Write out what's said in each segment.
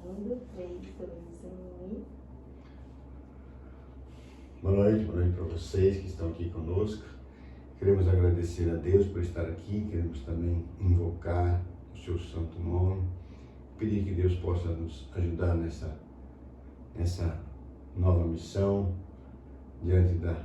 gravando. 3, 2, 1 e... Boa noite para vocês que estão aqui conosco. Queremos agradecer a Deus por estar aqui, queremos também invocar o seu santo nome, pedir que Deus possa nos ajudar nessa nova missão, diante da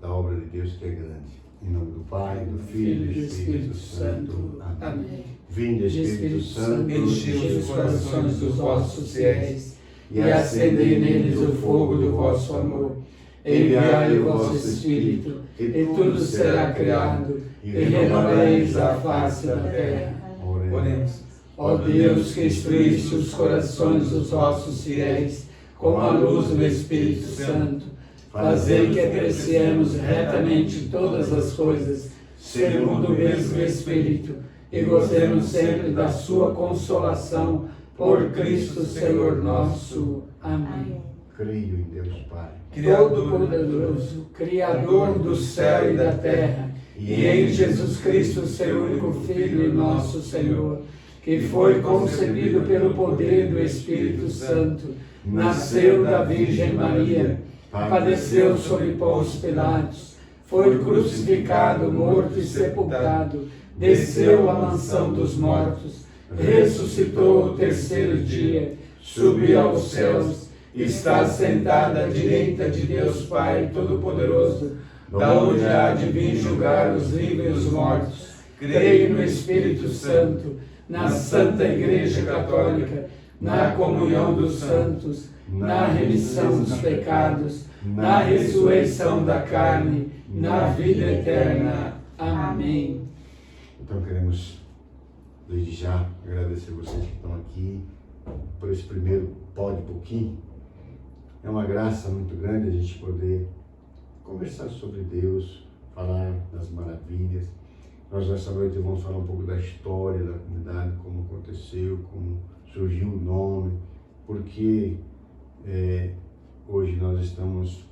obra de Deus que é grande. Em nome do Pai, do Filho e do Espírito Santo. Amém. Vinde, Espírito Santo, enchei os corações dos vossos fiéis e acendei neles o fogo do vosso amor. Enviai o vosso Espírito, e tudo será criado, e renovareis a face da terra. Oremos. Ó Deus, que instruíste os corações dos vossos fiéis com a luz do Espírito Santo, fazei que apreciemos retamente todas as coisas, segundo o mesmo Espírito, e gozemos sempre da sua consolação, por Cristo Senhor nosso. Amém. Creio em Deus Pai, Todo-Poderoso, Criador do céu e da terra, e em Jesus Cristo, seu único Filho e nosso Senhor, que foi concebido pelo poder do Espírito Santo, nasceu da Virgem Maria, padeceu sob Pôncio Pilatos, foi crucificado, morto e sepultado, desceu à mansão dos mortos, ressuscitou o terceiro dia, subiu aos céus, está sentado à direita de Deus Pai Todo-Poderoso, da onde há de vir julgar os vivos e os mortos. Creio no Espírito Santo, na Santa Igreja Católica, na comunhão dos santos, na remissão dos pecados, na ressurreição da carne, na vida eterna. Amém. Então queremos, desde já, agradecer vocês que estão aqui por esse primeiro Pod-Pouquinho. É uma graça muito grande a gente poder conversar sobre Deus, falar das maravilhas. Nós nessa noite vamos falar um pouco da história da comunidade, como aconteceu, como surgiu o nome, porque hoje nós estamos,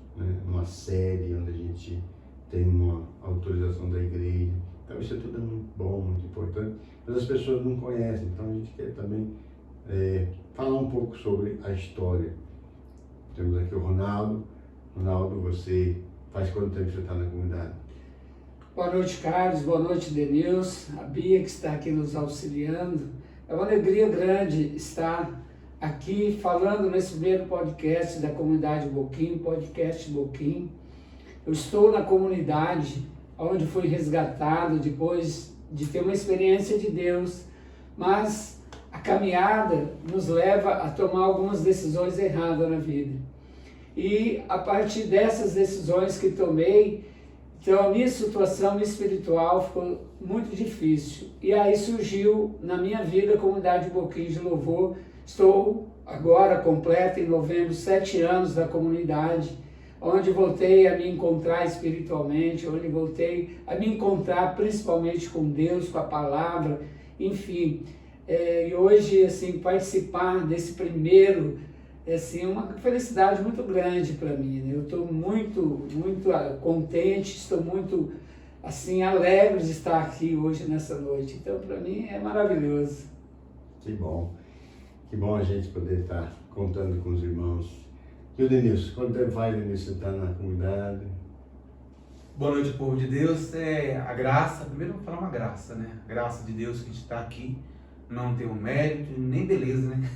numa série onde a gente tem uma autorização da igreja. Então isso é tudo muito bom, muito importante, mas as pessoas não conhecem, então a gente quer também falar um pouco sobre a história. Temos aqui o Ronaldo. Ronaldo, você faz quanto tempo você está na comunidade? Boa noite, Carlos. Boa noite, Denilson. A Bia, que está aqui nos auxiliando. É uma alegria grande estar aqui falando nesse primeiro podcast da comunidade Boquim, podcast Boquim. Eu estou na comunidade onde fui resgatado depois de ter uma experiência de Deus, mas a caminhada nos leva a tomar algumas decisões erradas na vida. E a partir dessas decisões que tomei, então a minha situação espiritual ficou muito difícil. E aí surgiu na minha vida a comunidade Boquim de Louvor. Estou agora completa em novembro 7 anos da comunidade, onde voltei a me encontrar espiritualmente, onde voltei a me encontrar principalmente com Deus, com a palavra, enfim. E hoje, assim, participar desse primeiro, assim, uma felicidade muito grande para mim, né? Eu estou muito contente, estou muito, assim, alegre de estar aqui hoje nessa noite. Então, para mim, é maravilhoso. Que bom a gente poder estar contando com os irmãos. E o Denilson, quanto tempo faz, Denilson, você está na comunidade? Boa noite, povo de Deus. A graça, primeiro vamos falar uma graça, né? A graça de Deus que a gente está aqui. Não tem um mérito, nem beleza, né?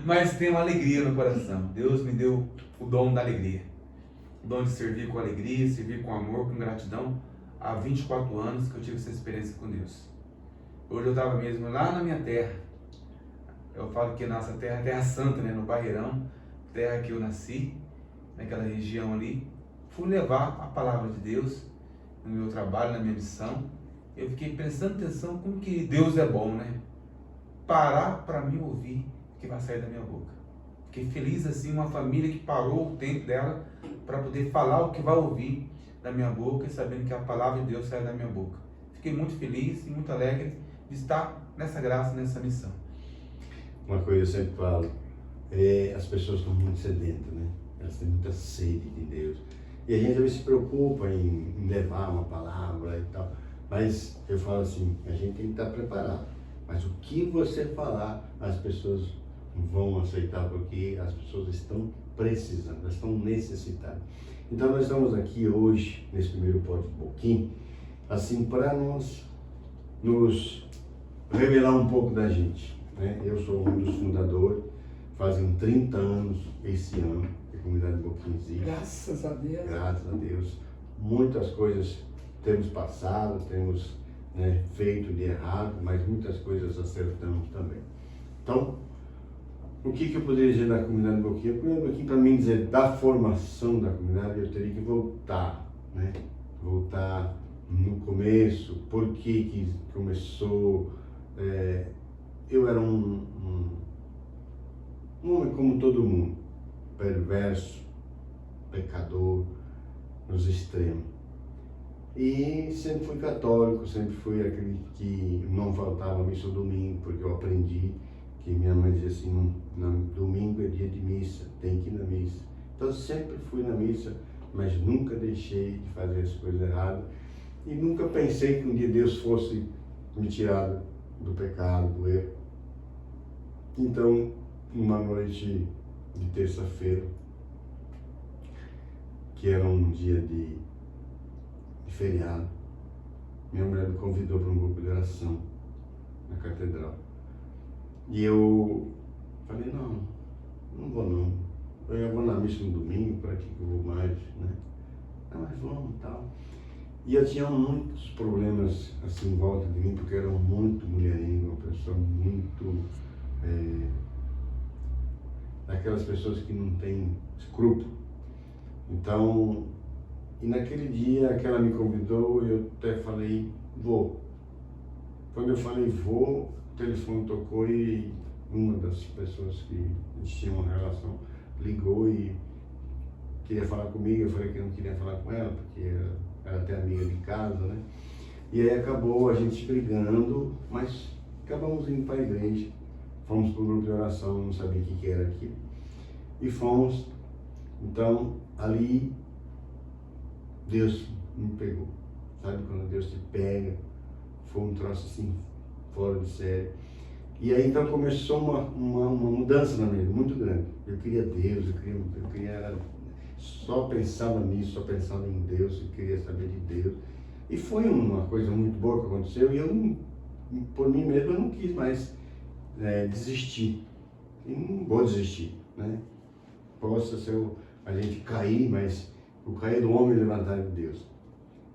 Mas tem uma alegria no coração. Deus me deu o dom da alegria. O dom de servir com alegria, servir com amor, com gratidão. Há 24 anos que eu tive essa experiência com Deus. Hoje eu estava mesmo lá na minha terra. Eu falo que a nossa terra é Terra Santa, né? No Barreirão, terra que eu nasci, naquela região ali. Fui levar a palavra de Deus no meu trabalho, na minha missão. Eu fiquei prestando atenção como que Deus é bom, né? Parar para me ouvir o que vai sair da minha boca. Fiquei feliz assim, uma família que parou o tempo dela para poder falar o que vai ouvir da minha boca e sabendo que a palavra de Deus sai da minha boca. Fiquei muito feliz e muito alegre de estar nessa graça, nessa missão. Uma coisa eu sempre falo, as pessoas estão muito sedentas, né? Elas têm muita sede de Deus. E a gente às vezes se preocupa em levar uma palavra e tal, mas Mas eu falo assim, a gente tem que estar preparado. Mas o que você falar, as pessoas vão aceitar, porque as pessoas estão precisando, elas estão necessitadas. Então nós estamos aqui hoje, nesse primeiro pouquinho, assim, para nos revelar um pouco da gente, né? Eu sou um dos fundadores, fazem 30 anos esse ano que a comunidade Boquim existe. Graças a Deus. Graças a Deus. Muitas coisas temos passado, temos, né, feito de errado, mas muitas coisas acertamos também. Então, o que eu poderia dizer da comunidade Boquim? A comunidade Boquim, para mim dizer da formação da comunidade, eu teria que voltar, né? Voltar no começo, por que começou. Eu era um homem como todo mundo, perverso, pecador, nos extremos. E sempre fui católico, sempre fui aquele que não faltava a missa no domingo, porque eu aprendi que minha mãe dizia assim, domingo é dia de missa, tem que ir na missa. Então sempre fui na missa, mas nunca deixei de fazer as coisas erradas. E nunca pensei que um dia Deus fosse me tirar do pecado, do erro. Então, uma noite de terça-feira, que era um dia de feriado, minha mulher me convidou para um grupo de oração na catedral. E eu falei, não vou não. Eu vou na missa no domingo, para que eu vou mais, né? Mas vamos e tal. E eu tinha muitos problemas assim em volta de mim, porque eu era muito mulherengo, uma pessoa muito... daquelas pessoas que não têm escrúpulo. Então, e naquele dia que ela me convidou, eu até falei, vou. Quando eu falei vou, o telefone tocou e uma das pessoas que a gente tinha uma relação ligou e queria falar comigo. Eu falei que não queria falar com ela, porque era até amiga de casa, né? E aí acabou a gente brigando, mas acabamos indo para a igreja. Fomos para o grupo de oração, não sabia o que era aquilo. E fomos. Então, ali, Deus me pegou. Sabe quando Deus te pega? Foi um troço assim, fora de série. E aí então começou uma mudança na minha vida, muito grande. Eu queria Deus, eu queria só pensava nisso, só pensava em Deus, eu queria saber de Deus. E foi uma coisa muito boa que aconteceu, e eu, por mim mesmo, eu não quis mais desistir. E não vou desistir, né? Possa ser a gente cair, mas o cair do homem e levantar de Deus.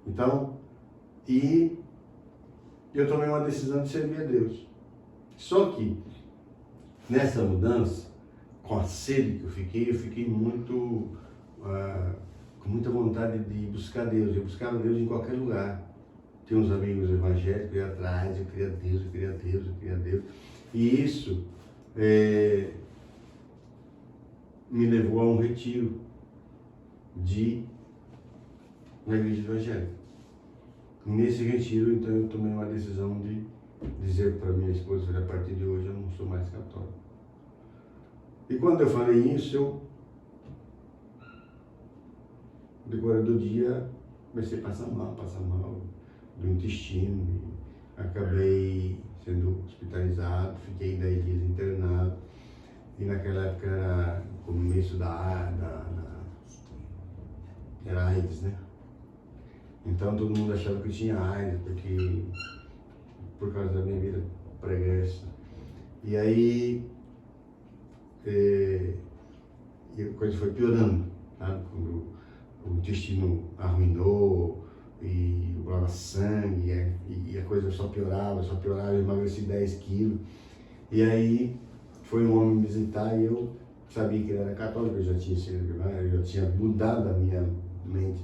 Então, e eu tomei uma decisão de servir a Deus. Só que, nessa mudança, com a sede que eu fiquei muito, com muita vontade de buscar Deus. Eu buscava Deus em qualquer lugar. Tinha uns amigos evangélicos, eu ia atrás, eu queria Deus, eu queria Deus, eu queria Deus. E isso me levou a um retiro na igreja evangélica. Nesse retiro, então, eu tomei uma decisão de dizer para minha esposa que a partir de hoje eu não sou mais católico. E quando eu falei isso, no decorrer do dia, comecei a passar mal do intestino, e acabei sendo hospitalizado, fiquei 10 dias internado, e naquela época era o começo era AIDS, né? Então todo mundo achava que eu tinha AIDS, por causa da minha vida pregressa. E aí a coisa foi piorando, sabe? Quando o intestino arruinou e voava sangue, e a coisa só piorava, eu emagreci 10 quilos. E aí foi um homem me visitar e eu sabia que ele era católico, eu já tinha mudado a minha mente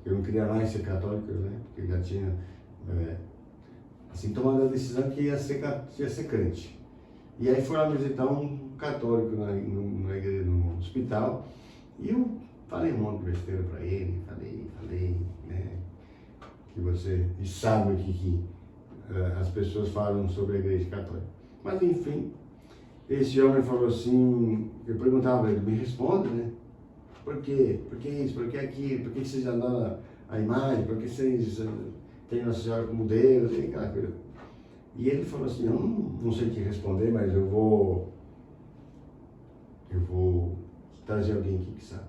eu não queria mais ser católico, né? Porque eu já tinha assim, tomado a decisão que ia ser crente. E aí foi lá visitar um católico na igreja, no hospital, e eu falei um monte de besteira para ele, falei, né? Que você sabe o que as pessoas falam sobre a igreja católica. Mas enfim, esse homem falou assim, eu perguntava ele, me responde, né? Por quê? Por que isso? Por que aquilo? Por que vocês andaram a imagem? Por que vocês tem Nossa Senhora como Deus, tem aquela coisa. E ele falou assim, eu não sei te responder, mas eu vou trazer alguém aqui que sabe.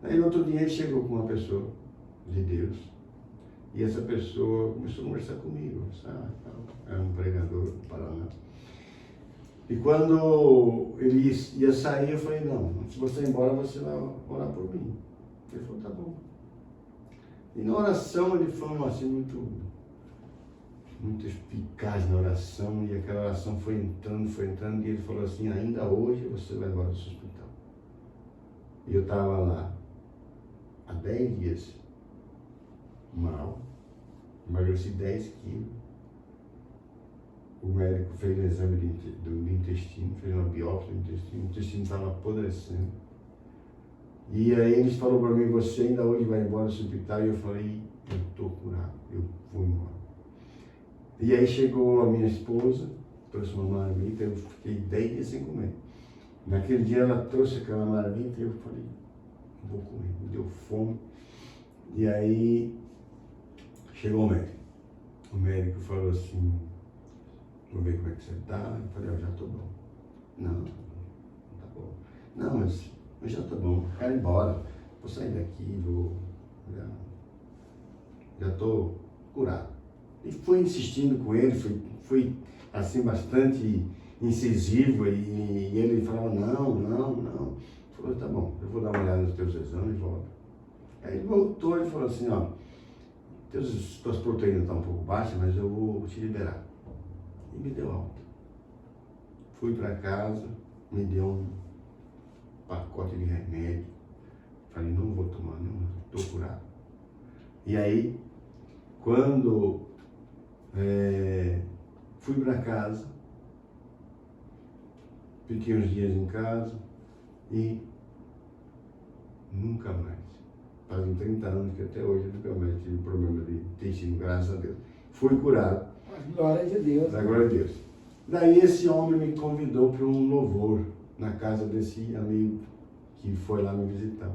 Aí no outro dia ele chegou com uma pessoa de Deus, e essa pessoa começou a conversar comigo, sabe? Era um pregador do Paraná. E quando ele ia sair, eu falei, não, se você ir embora, você vai orar por mim. Ele falou, tá bom. E na oração ele falou assim, muito eficaz na oração, e aquela oração foi entrando, e ele falou assim, ainda hoje você vai embora do hospital. E eu estava lá há 10 dias, mal, emagreci 10 quilos. O médico fez um exame do intestino, fez uma biópsia do intestino, o intestino estava apodrecendo. E aí eles falaram para mim, você ainda hoje vai embora do hospital, e eu falei, eu estou curado, eu vou embora. E aí chegou a minha esposa, trouxe uma marmita, eu fiquei 10 dias sem comer. Naquele dia ela trouxe aquela marmita e eu falei, vou comer, me deu fome. E aí chegou o médico. O médico falou assim, vou ver como é que você está. Eu falei, eu já estou bom. Não tá bom. Não, mas eu já estou bom, quero ir embora. Vou sair daqui, já estou curado. E fui insistindo com ele, fui assim bastante incisivo, e ele falava, não. Falou, tá bom, eu vou dar uma olhada nos teus exames e volto. Aí ele voltou e falou assim, ó, tuas proteínas estão um pouco baixas, mas eu vou te liberar. E me deu alta. Fui para casa, me deu um pacote de remédio. Falei, não vou tomar, não, estou curado. E aí, quando fui para casa, fiquei uns dias em casa e nunca mais. Fazem 30 anos que até hoje nunca mais tive problema de intestino, graças a Deus. Fui curado. Glória de Deus. Da glória de Deus. Daí esse homem me convidou para um louvor na casa desse amigo que foi lá me visitar.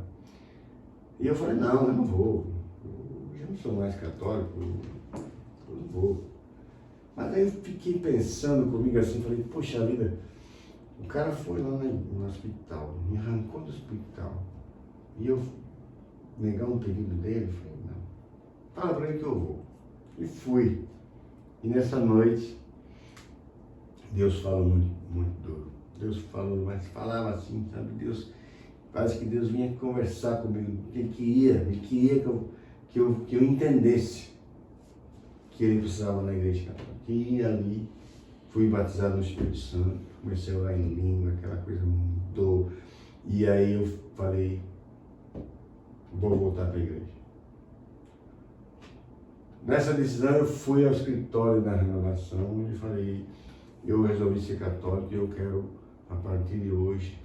E eu falei, não, eu não vou. Eu já não sou mais católico, eu não vou. Mas aí eu fiquei pensando comigo assim, falei, poxa vida, o cara foi lá no hospital, me arrancou do hospital, e eu negar um pedido dele, falei, não, fala para ele que eu vou. E fui. E nessa noite, Deus falou muito duro. Deus falou, mas falava assim, sabe, Deus, parece que Deus vinha conversar comigo, ele queria que eu entendesse que ele precisava na igreja católica. E ali fui batizado no Espírito Santo, comecei a orar em língua, aquela coisa mudou. E aí eu falei, vou voltar para a igreja. Nessa decisão eu fui ao escritório da renovação e falei, eu resolvi ser católico e eu quero, a partir de hoje,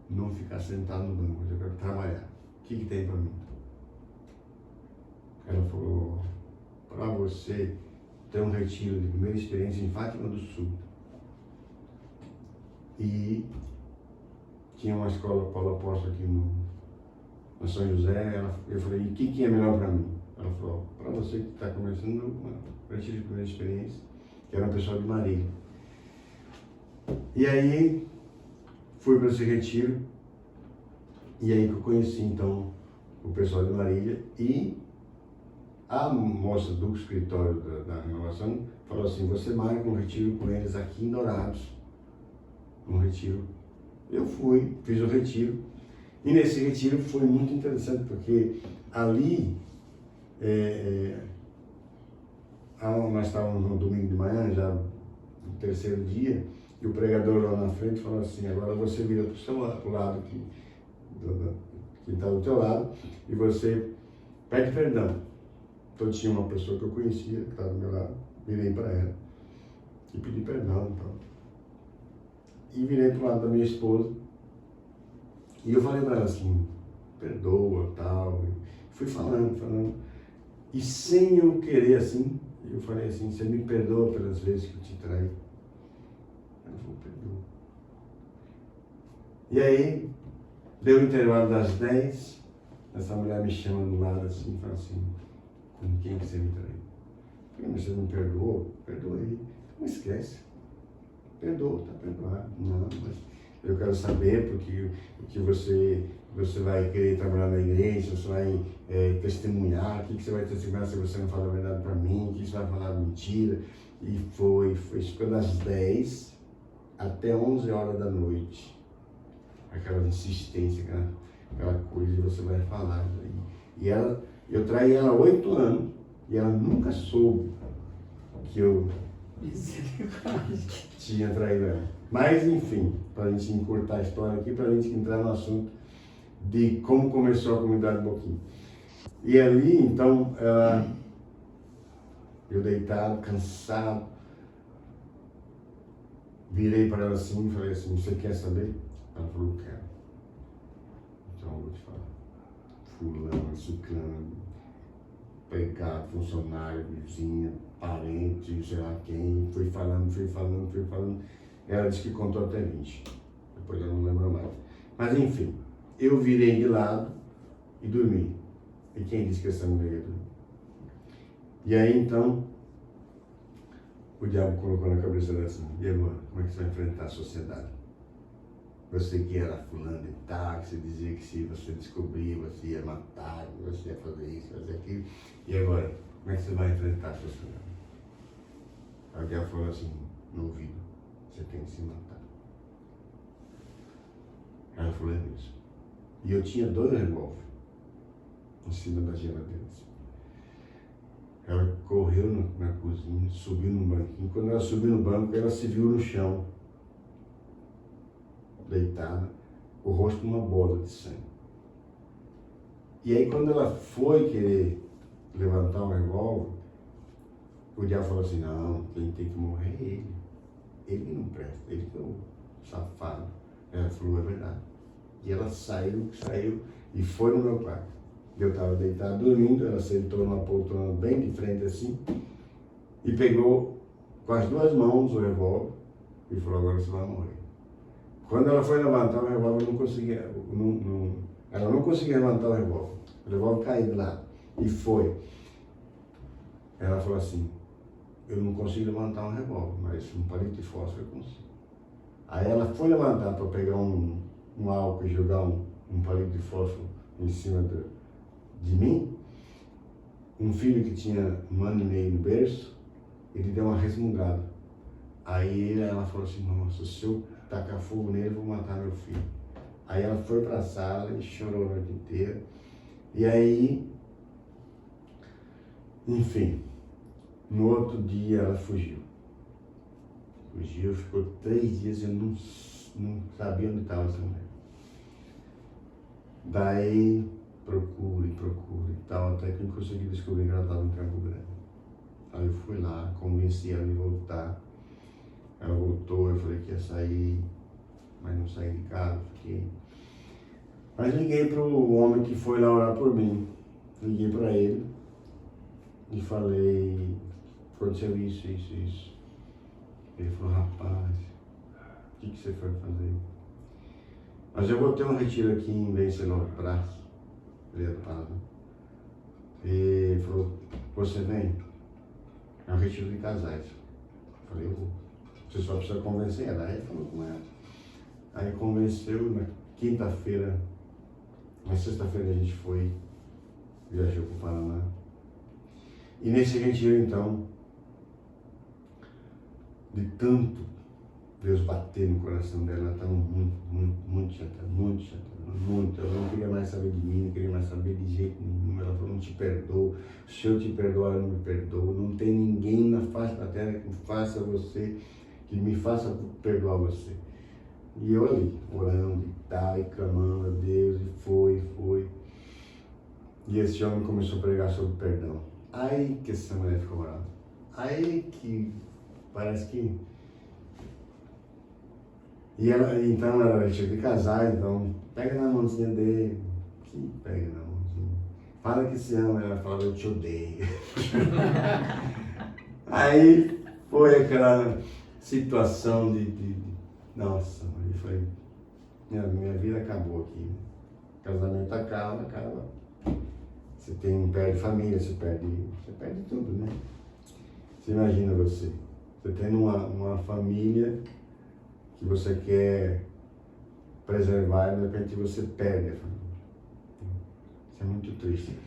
não ficar sentado no banco, eu quero trabalhar. O que tem para mim? Ela falou, para você ter um retiro de primeira experiência em Fátima do Sul. E tinha uma escola Paulo Apóstolo aqui no São José. Eu falei, e o que é melhor para mim? Ela falou, para você que está começando um retiro de primeira experiência, que era uma pessoa de Marília. E aí fui para esse retiro, e aí que eu conheci então o pessoal de Marília, e a moça do escritório da renovação falou assim, você marca um retiro com eles aqui em Dourados, um retiro. Eu fui, fiz o retiro, e nesse retiro foi muito interessante, porque ali, nós estávamos no domingo de manhã, já no terceiro dia, e o pregador lá na frente falou assim, agora você vira para o seu lado, que está do teu lado, e você pede perdão. Então tinha uma pessoa que eu conhecia, que estava do meu lado, virei para ela e pedi perdão. Então. E virei para o lado da minha esposa e eu falei para ela assim, perdoa, tal. E fui falando. E sem eu querer assim, eu falei assim, você me perdoa pelas vezes que eu te traí? Ela falou, perdoa. E aí, deu o intervalo das 10, essa mulher me chama do lado assim, fala assim, Com quem que você me traiu? Falei, mas você não perdoou? Perdoei. Não esquece. Perdoa, tá perdoado. Não, mas eu quero saber porque o que você vai querer trabalhar na igreja, você vai testemunhar, o que você vai testemunhar se você não falar a verdade para mim, o que você vai falar mentira. E ficou das 10 até 11 horas da noite. Aquela insistência, aquela coisa, e você vai falar. E eu traí ela há 8 anos, e ela nunca soube que eu tinha traído ela. Mas, enfim, para a gente encurtar a história aqui, para a gente entrar no assunto de como começou a comunidade Boquim. E ali, então, eu deitado, cansado, virei para ela assim e falei assim, você quer saber? Ela falou, quero. Então eu vou te falar. Fulano, ciclano, pecado, funcionário, vizinha, parente, sei lá quem, fui falando. Ela disse que contou até 20. Depois eu não lembro mais. Mas enfim, eu virei de lado e dormi. E quem disse que essa mulher ia dormir? E aí então, o diabo colocou na cabeça dela assim, e agora, como é que você vai enfrentar a sociedade? Você que era fulano e tal, que você dizia que se você descobrir, você ia matar, você ia fazer isso, fazer aquilo. E agora, como é que você vai enfrentar a sociedade? Aí o diabo falou assim, no ouvido, você tem que se matar. Ela falou, é mesmo. E eu tinha 2 revólveres em cima da geladeira. Ela correu na cozinha, subiu no banquinho. Quando ela subiu no banco, ela se viu no chão, deitada, o rosto numa bola de sangue. E aí quando ela foi querer levantar o revólver, o diabo falou assim, não, quem tem que morrer é ele. Ele não presta, ele que é o safado. Ela falou, é verdade. E ela saiu e foi no meu quarto. Eu estava deitado dormindo, ela sentou numa poltrona bem de frente assim, e pegou com as 2 mãos o revólver e falou, agora você vai morrer. Quando ela foi levantar o revólver, ela não conseguia levantar o revólver caiu de lado, e foi. Ela falou assim, eu não consigo levantar um revólver, mas um palito de fósforo eu consigo. Aí ela foi levantar para pegar um álcool e jogar um palito de fósforo em cima de mim. Um filho que tinha 1 ano e meio no berço, ele deu uma resmungada. Aí ela falou assim, nossa, se eu tacar fogo nele, eu vou matar meu filho. Aí ela foi para a sala e chorou a noite inteira. E aí, enfim, no outro dia ela fugiu. Ficou 3 dias e eu não sabia onde estava essa mulher. Daí, procure e tal, até que eu consegui descobrir que ela estava em Campo Grande. Aí eu fui lá, convenci ela de voltar. Ela voltou, eu falei que ia sair, mas não saí de casa, fiquei. Mas liguei para o homem que foi lá orar por mim. Liguei para ele e falei, aconteceu isso. Ele falou, rapaz, o que você foi fazer? Mas eu vou ter um retiro aqui em Vencedor Praça, Paz. E ele falou, você vem? É um retiro de casais. Eu falei, eu vou. Você só precisa convencer ela. Aí ele falou com ela. Aí convenceu na quinta-feira. Na sexta-feira a gente foi, viajou para o Paraná. E nesse retiro então, de tanto Deus bater no coração dela, ela estava muito chateada. Ela não queria mais saber de mim, não queria mais saber de jeito nenhum. Ela falou, não te perdoo, se eu te perdoar, eu não me perdoo. Não tem ninguém na face da terra que me faça perdoar você. E eu ali, orando e tal, e clamando a Deus, e foi. E esse homem começou a pregar sobre perdão. Aí que essa mulher ficou brava. Aí que parece que... E ela, então, ela tinha de casar, então, pega na mãozinha dele. Que pega na mãozinha. Fala que se ama, ela fala, eu te odeio. Aí foi aquela situação de nossa, eu falei, minha vida acabou aqui. Casamento acaba. perde família, você perde tudo, né? Você imagina você tendo uma família que você quer preservar e de repente você perde a família. Isso é muito triste.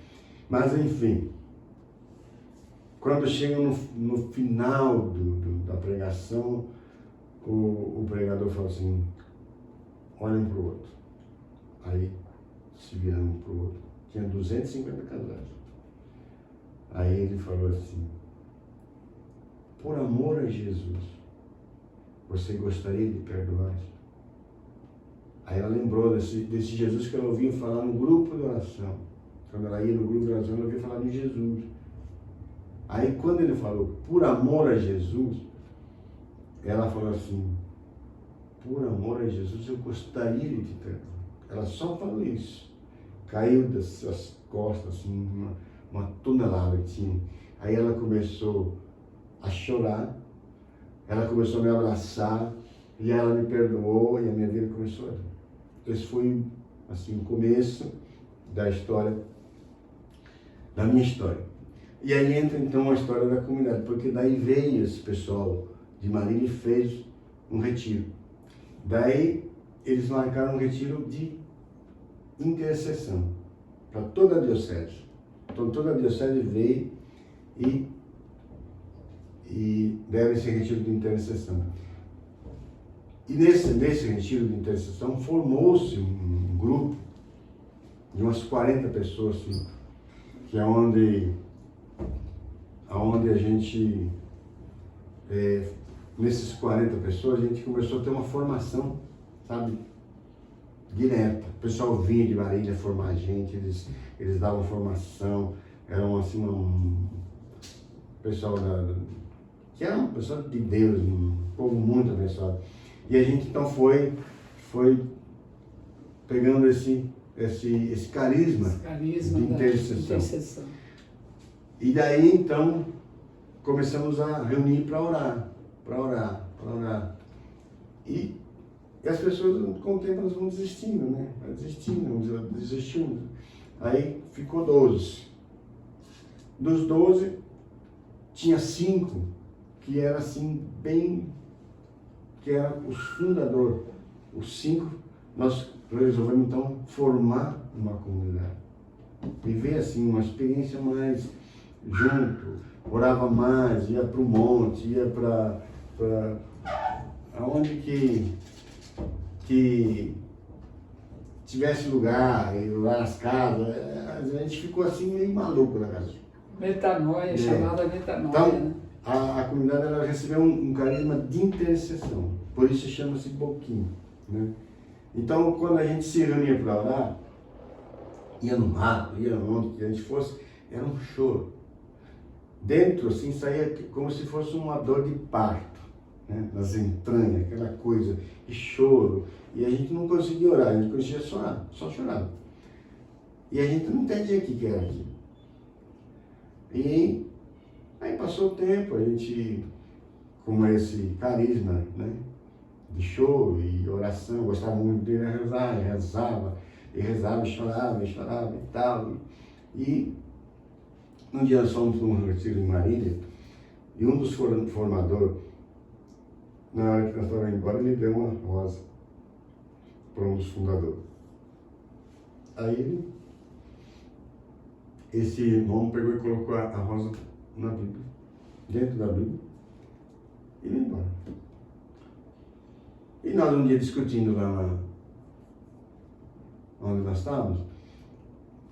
Mas enfim, quando chega no final da pregação, o pregador fala assim, olhem para o outro. Aí se virando um para o outro. Tinha 250 casais. Aí ele falou assim, por amor a Jesus, você gostaria de perdoar? Aí ela lembrou desse Jesus que ela ouvia falar no grupo de oração. Quando ela ia no grupo de oração, ela ouvia falar de Jesus. Aí quando ele falou, por amor a Jesus, ela falou assim, por amor a Jesus, eu gostaria de te perdoar. Ela só falou isso. Caiu das suas costas, assim, uma tonelada que tinha. Aí ela começou a chorar, ela começou a me abraçar, e ela me perdoou, e a minha vida começou a... Esse foi, assim, o começo da história, da minha história. E aí entra, então, a história da comunidade, porque daí veio esse pessoal de Marília e fez um retiro. Daí, eles marcaram um retiro de intercessão para toda a diocese. Então, toda a diocese veio e deram esse retiro de intercessão. E nesse retiro de intercessão formou-se um grupo de umas 40 pessoas, assim, que é onde a gente, nesses 40 pessoas, a gente começou a ter uma formação, sabe, direta. O pessoal vinha de Marília formar a gente, eles davam formação, eram assim pessoal que era um pessoal de Deus, um povo muito abençoado. E a gente então foi pegando esse carisma de intercessão. E daí então começamos a reunir para orar. E as pessoas com o tempo elas vão desistindo, né? Desistindo. Aí ficou 12. Dos 12, tinha 5 que era assim, que eram os fundadores. Os 5, nós resolvemos então formar uma comunidade. Viver assim, uma experiência mais junto, orava mais, ia para o monte, ia para aonde que tivesse lugar, lá nas casas. A gente ficou assim meio maluco na casa. Metanoia, chamada metanoia, então, né? A comunidade ela recebeu um carisma de intercessão, por isso chama-se Boquim, né? Então, quando a gente se reunia para orar, ia no mato, ia onde que a gente fosse, era um choro. Dentro, assim, saía como se fosse uma dor de parto, né? Nas entranhas, aquela coisa, e choro. E a gente não conseguia orar, a gente conseguia só chorar. E a gente não entendia o que era aquilo. E aí passou o tempo, a gente, com esse carisma, né, de choro e oração, gostava muito de rezar, e rezava, e chorava e tal. E um dia nós fomos num retiro em Marília, e um dos formadores, na hora que nós estávamos embora, ele deu uma rosa para um dos fundadores. Aí esse irmão pegou e colocou a rosa na Bíblia, dentro da Bíblia, e veio embora. E nós um dia discutindo lá onde nós estávamos,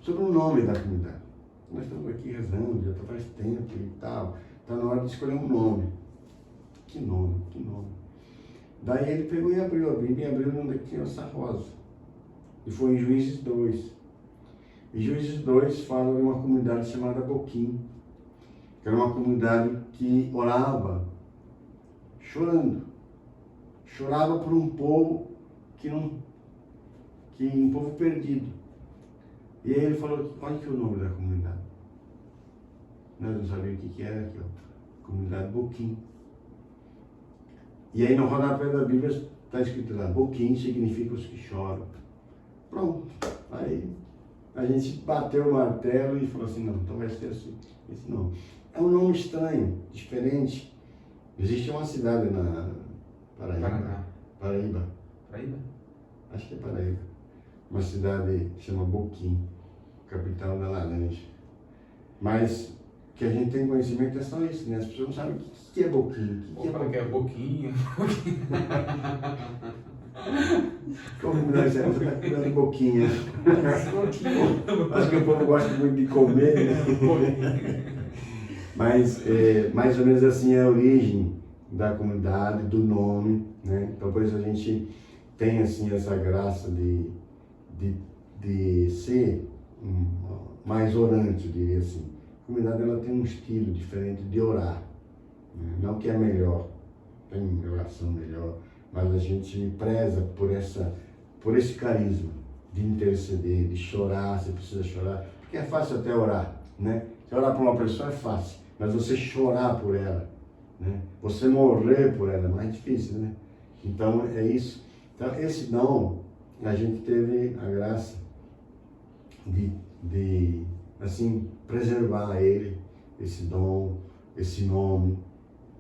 sobre o nome da comunidade. Nós estamos aqui rezando, já faz tempo e tal, está na hora de escolher um nome. Que nome? Daí ele pegou e abriu a Bíblia e abriu onde tinha essa rosa. E foi em Juízes 2. E Juízes 2 fala de uma comunidade chamada Boquim, que era uma comunidade que orava chorando. Chorava por um povo um povo perdido. E aí ele falou, olha que é o nome da comunidade. Nós não sabíamos o que era aquilo. Comunidade Boquim. E aí no rodapé da Bíblia está escrito lá, Boquim significa os que choram. Pronto. Aí a gente bateu o martelo e falou assim, não, então vai ser assim. Esse não. É um nome estranho, diferente. Existe uma cidade na Paraíba. Paraíba. Paraíba? Acho que é Paraíba. Uma cidade que chama Boquim, capital da laranja. Mas o que a gente tem conhecimento é só isso, né? As pessoas não sabem o que é Boquim. O que é Fala que é boquinha. Como nós estamos comendo boquinha. Pouquinho. Acho que o povo gosta muito de comer, né? Mas mais ou menos assim é a origem da comunidade, do nome, né? Então por isso a gente tem assim essa graça de ser mais orante, eu diria assim. A comunidade ela tem um estilo diferente de orar, né? Não que é melhor, tem oração melhor, mas a gente preza por esse carisma de interceder, de chorar, você precisa chorar, porque é fácil até orar, né? Você orar por uma pessoa é fácil, mas você chorar por ela, né? Você morrer por ela é mais difícil, né? Então é isso. Então esse dom, a gente teve a graça de assim, preservar ele, esse dom, esse nome,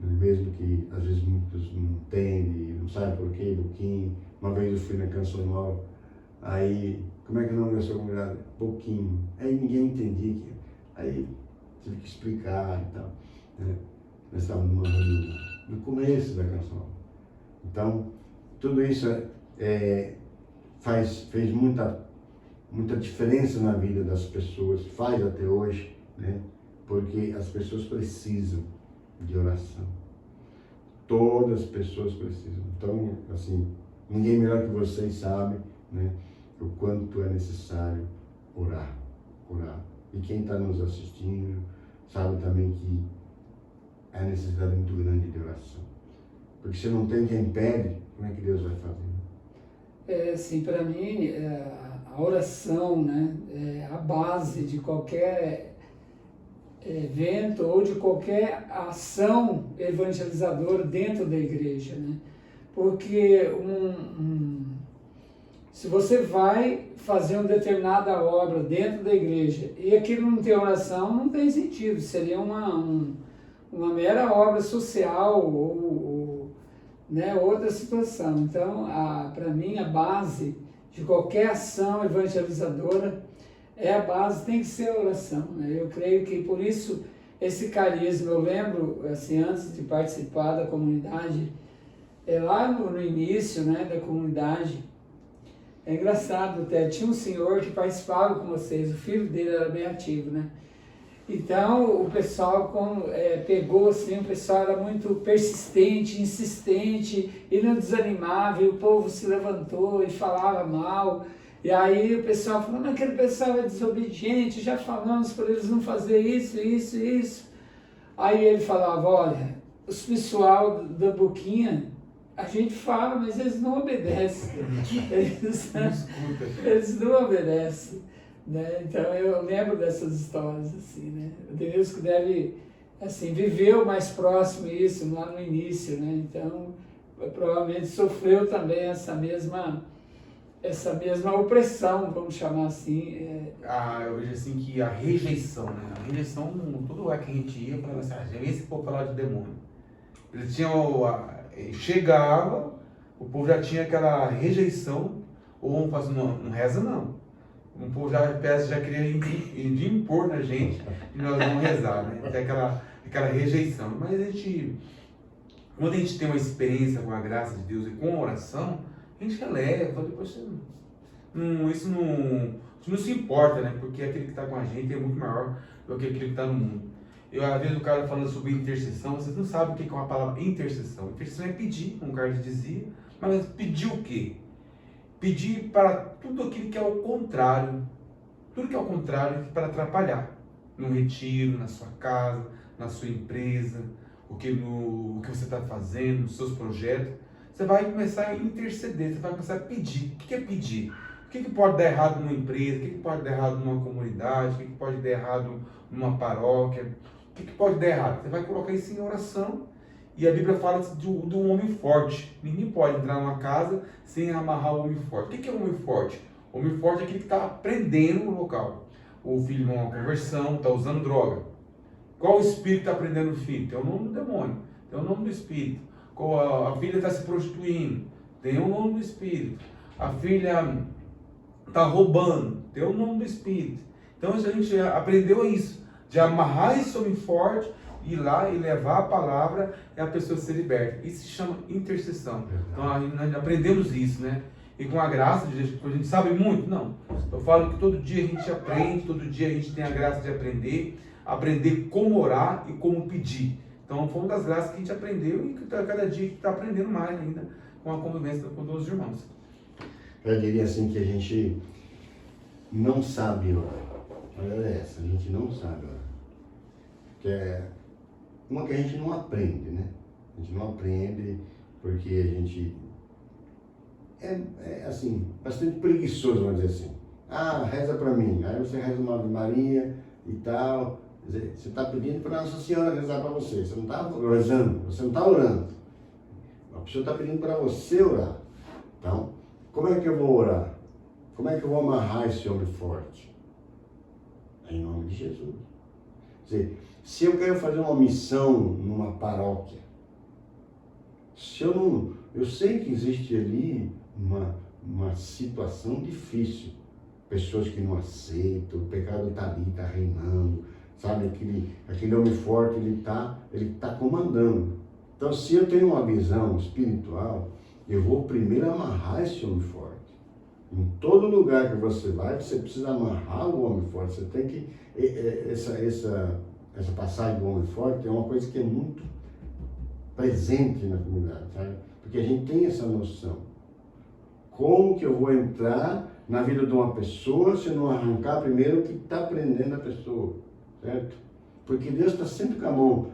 mesmo que às vezes muitos não entendem, não sabem por quê, Boquim. Uma vez eu fui na Canção Nova, aí, como é que é o nome da sua comunidade? Boquim. Aí ninguém entendia, aí tive que explicar e tal, né? Nós estávamos numa reunião, no começo da Canção Nova. Então, tudo isso fez muita diferença na vida das pessoas, faz até hoje, né? Porque as pessoas precisam de oração. Todas as pessoas precisam. Então, assim, ninguém melhor que vocês sabe, né, o quanto é necessário orar. E quem está nos assistindo sabe também que é necessidade muito grande de oração. Porque se não tem quem pede, como é que Deus vai fazer? Assim, para mim, a oração, né, é a base de qualquer evento ou de qualquer ação evangelizadora dentro da igreja, né? Porque se você vai fazer uma determinada obra dentro da igreja e aquilo não tem oração, não tem sentido, seria uma mera obra social ou né, outra situação. Então, para mim, a base de qualquer ação evangelizadora a base tem que ser a oração, né? Eu creio que por isso esse carisma, eu lembro, assim, antes de participar da comunidade, lá no início, né, da comunidade, é engraçado até, tinha um senhor que participava com vocês, o filho dele era bem ativo, né? Então o pessoal pegou assim, o pessoal era muito persistente, insistente, e não desanimava, e o povo se levantou e falava mal. E aí o pessoal falou, mas aquele pessoal é desobediente, já falamos para eles não fazer isso, isso, isso. Aí ele falava, olha, os pessoal da Boquinha, a gente fala, mas eles não obedecem. Eles não obedecem. Né? Então eu lembro dessas histórias, assim, né? O Denilson deve, assim, viveu mais próximo isso lá no início, né? Então provavelmente sofreu também essa mesma opressão, vamos chamar assim. Eu vejo assim que a rejeição, né? A rejeição, todo lugar que a gente ia, falava assim, já vem esse povo falar de demônio. Eles tinham, chegava, o povo já tinha aquela rejeição, ou não reza não. O povo já queria impor na gente e nós vamos rezar, né? Tem aquela rejeição. Mas quando a gente tem uma experiência com a graça de Deus e com a oração, a gente releva, depois isso não se importa, né? Porque aquele que está com a gente é muito maior do que aquele que está no mundo. Às vezes o cara falando sobre intercessão, vocês não sabem o que é uma palavra intercessão. Intercessão é pedir, como o Carlos dizia, mas pedir o quê? Pedir para tudo aquilo que é o contrário. Tudo que é o contrário para atrapalhar. No retiro, na sua casa, na sua empresa, o que você está fazendo, nos seus projetos. Você vai começar a interceder, você vai começar a pedir. O que é pedir? O que pode dar errado numa empresa? O que pode dar errado numa comunidade? O que pode dar errado numa paróquia? O que pode dar errado? Você vai colocar isso em oração. E a Bíblia fala de um homem forte. Ninguém pode entrar numa casa sem amarrar o homem forte. O que é um homem forte? Homem forte é aquele que está aprendendo no local. O filho numa conversão, está usando droga. Qual espírito está aprendendo o filho? Tem o nome do demônio, tem o nome do espírito. A filha está se prostituindo, tem o nome do espírito. A filha está roubando, tem o nome do espírito. Então a gente aprendeu isso, de amarrar esse homem forte, ir lá e levar a palavra e a pessoa ser liberta. Isso se chama intercessão. Então nós aprendemos isso, né? E com a graça de Deus, a gente sabe muito? Não. Eu falo que todo dia a gente aprende, todo dia a gente tem a graça de aprender como orar e como pedir. Então foi uma das graças que a gente aprendeu e que cada dia está aprendendo mais ainda com a convivência com os irmãos. Eu diria assim que a gente não sabe orar. Olha essa, a gente não sabe orar. Que é uma que a gente não aprende, né? A gente não aprende porque a gente é assim, bastante preguiçoso, vamos dizer assim. Ah, reza para mim. Aí você reza uma Ave Maria e tal. Quer dizer, você está pedindo para Nossa Senhora rezar para você. Você não está rezando, você não está orando. A pessoa está pedindo para você orar. Então, como é que eu vou orar? Como é que eu vou amarrar esse homem forte? Em nome de Jesus. Quer dizer, se eu quero fazer uma missão numa paróquia, eu sei que existe ali uma situação difícil, pessoas que não aceitam, o pecado está ali, está reinando, sabe, aquele homem forte, ele tá comandando. Então, se eu tenho uma visão espiritual, eu vou primeiro amarrar esse homem forte. Em todo lugar que você vai, você precisa amarrar o homem forte. Você tem que... Essa passagem do homem forte é uma coisa que é muito presente na comunidade, sabe? Porque a gente tem essa noção. Como que eu vou entrar na vida de uma pessoa se eu não arrancar primeiro o que está prendendo a pessoa, certo? Porque Deus está sempre com a mão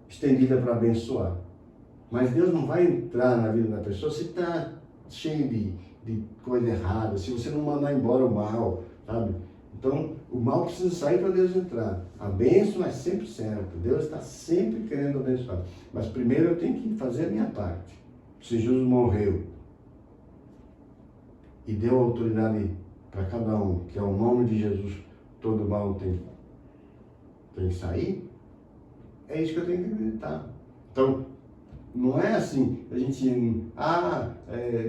estendida para abençoar. Mas Deus não vai entrar na vida da pessoa se está cheio de coisa errada, se você não mandar embora o mal, sabe? Então, o mal precisa sair para Deus entrar. A bênção é sempre certa. Deus está sempre querendo abençoar. Mas primeiro eu tenho que fazer a minha parte. Se Jesus morreu e deu autoridade para cada um, que é o nome de Jesus, todo mal tem que sair, é isso que eu tenho que acreditar. Então, não é assim, a gente,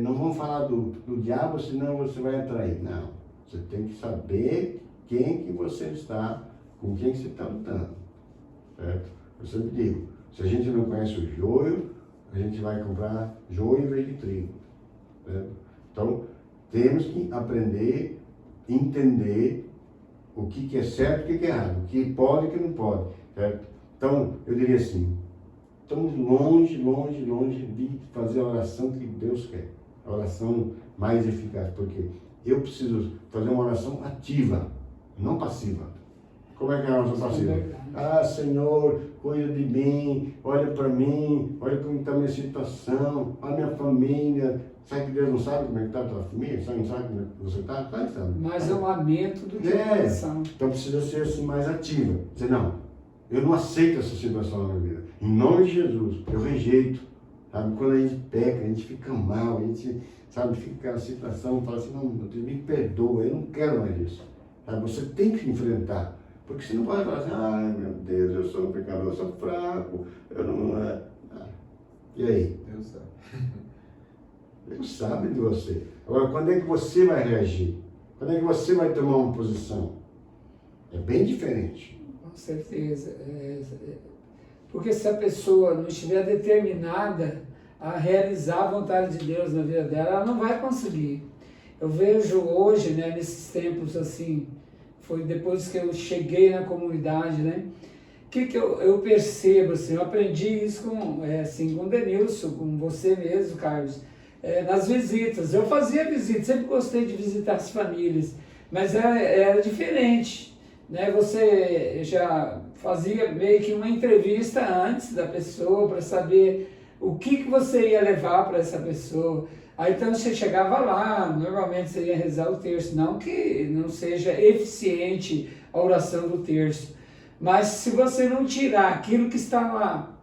não vamos falar do diabo, senão você vai atrair. Não, você tem que saber quem que você está, com quem que você está lutando, certo? Eu sempre digo, se a gente não conhece o joio, a gente vai comprar joio em vez de trigo, certo? Então, temos que aprender, entender o que é certo e o que é errado, o que pode e o que não pode, certo? Então, eu diria assim, estamos longe de fazer a oração que Deus quer, a oração mais eficaz, porque eu preciso fazer uma oração ativa, não passiva. Como é que é a oração passiva? Ah, Senhor, cuida de mim, olha para mim, olha como está a minha situação, a minha família. Sabe que Deus não sabe como é que está a tua família? Você não sabe como é que você está? Claro que sabe. Mais é um lamento do que uma oração. Então precisa ser assim, mais ativa. Dizer, não, eu não aceito essa situação na minha vida. Em nome de Jesus, eu rejeito. Sabe? Quando a gente peca, a gente fica mal, a gente, sabe, fica na situação, fala assim, não, Deus me perdoa, eu não quero mais isso. Sabe? Você tem que enfrentar. Porque você não pode falar assim, ai meu Deus, eu sou um pecador, eu sou fraco, eu não... E aí? Deus sabe. Deus sabe de você. Agora, quando é que você vai reagir? Quando é que você vai tomar uma posição? É bem diferente. Com certeza. Porque se a pessoa não estiver determinada a realizar a vontade de Deus na vida dela, ela não vai conseguir. Eu vejo hoje, né, nesses tempos assim, foi depois que eu cheguei na comunidade, né? O que eu percebo, assim, eu aprendi isso com o Denilson, com você mesmo, Carlos, nas visitas. Eu fazia visita, sempre gostei de visitar as famílias, mas era diferente, né? Você já fazia meio que uma entrevista antes da pessoa para saber o que você ia levar para essa pessoa. Aí então você chegava lá, normalmente você ia rezar o terço, não que não seja eficiente a oração do terço, mas se você não tirar aquilo que está lá,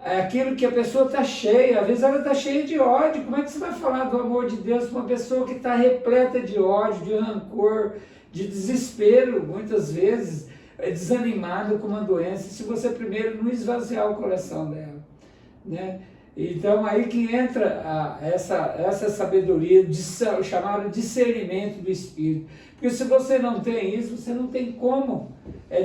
aquilo que a pessoa está cheia, às vezes ela está cheia de ódio. Como é que você vai falar do amor de Deus para uma pessoa que está repleta de ódio, de rancor, de desespero, muitas vezes desanimada com uma doença, se você primeiro não esvaziar o coração dela, né? Então aí que entra essa sabedoria, chamada discernimento do Espírito. Porque se você não tem isso, você não tem como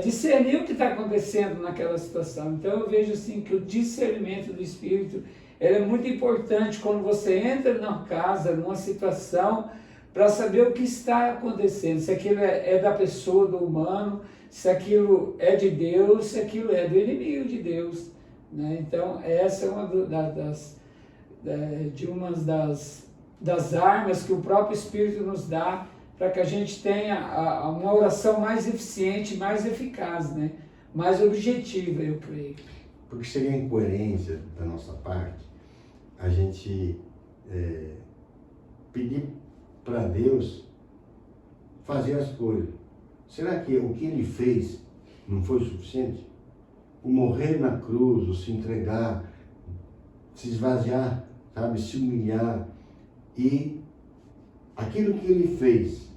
discernir o que está acontecendo naquela situação. Então eu vejo assim que o discernimento do Espírito ele é muito importante quando você entra numa casa, numa situação, para saber o que está acontecendo, se aquilo é da pessoa, do humano, se aquilo é de Deus, se aquilo é do inimigo de Deus, né? Então essa é uma das armas que o próprio Espírito nos dá para que a gente tenha uma oração mais eficiente, mais eficaz, né? Mais objetiva, eu creio. Porque seria incoerência da nossa parte a gente pedir para Deus fazer as coisas. Será que o que Ele fez não foi suficiente? O morrer na cruz, o se entregar, se esvaziar, sabe, se humilhar, e aquilo que Ele fez